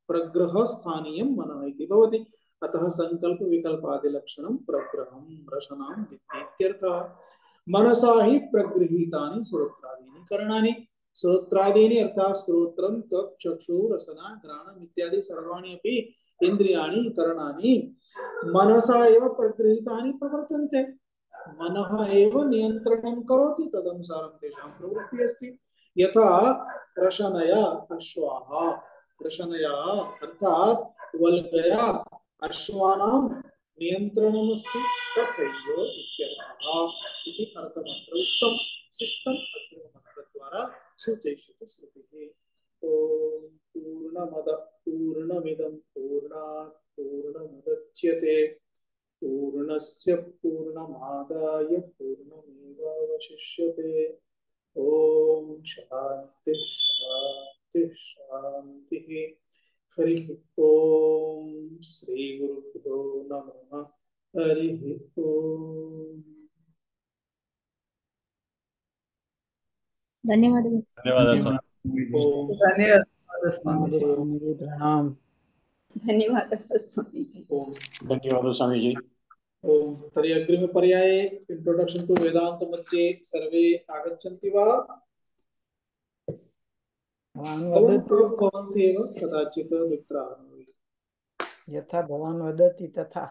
[SPEAKER 1] प्रग्रह स्थानीयं मनः इति भवति। अतः संकल्प विकल्पादि लक्षणं प्रग्रहं रशनां विद्धि। मनसा हि प्रगृहीतानि श्रोत्रादीनि करणानि, श्रोत्रादीनि अर्थात श्रोत्रं त्वक् चक्षुः रसना घ्राणम् इत्यादि सर्वाणि अपि इन्द्रियाणि करणानि मनसा एव प्रगृहीतानि प्रवर्तन्ते। मनः एव नियन्त्रणं करोति, तदनुसारं तेषां प्रवृत्तिः अस्ति। यथा रशनया अश्वाः, रशनया अर्थात वल्गया अश्वानां नियन्त्रणम् अस्ति तथैव इत्यर्थः इति अर्थमत्र उक्तं शिष्टम् अग्रिममन्त्रद्वारा सूचयिष्यति श्रुतिः। ॐ पूर्णमदः पूर्णमिदं पूर्णात् पूर्णमुदच्यते पूर्णस्य पूर्णमादाय पूर्णमेवावशिष्यते। ॐ शान्ति शान्ति शान्तिः। हरिः ॐ श्री गुरुभ्यो नमः। हरिः ॐ।
[SPEAKER 6] धन्यवादः
[SPEAKER 3] स्वामीजी।
[SPEAKER 4] प्रणाम।
[SPEAKER 6] धन्यवादः स्वामीजी।
[SPEAKER 5] धन्यवादः स्वामीजी।
[SPEAKER 1] ओम तर्हि अग्रिमपर्याये इंट्रोडक्शन टू वेदांत मध्ये सर्वे आगच्छन्ति वा? भवन्ति एव कदाचित् मित्राः।
[SPEAKER 7] यथा भवान् वदति तथा।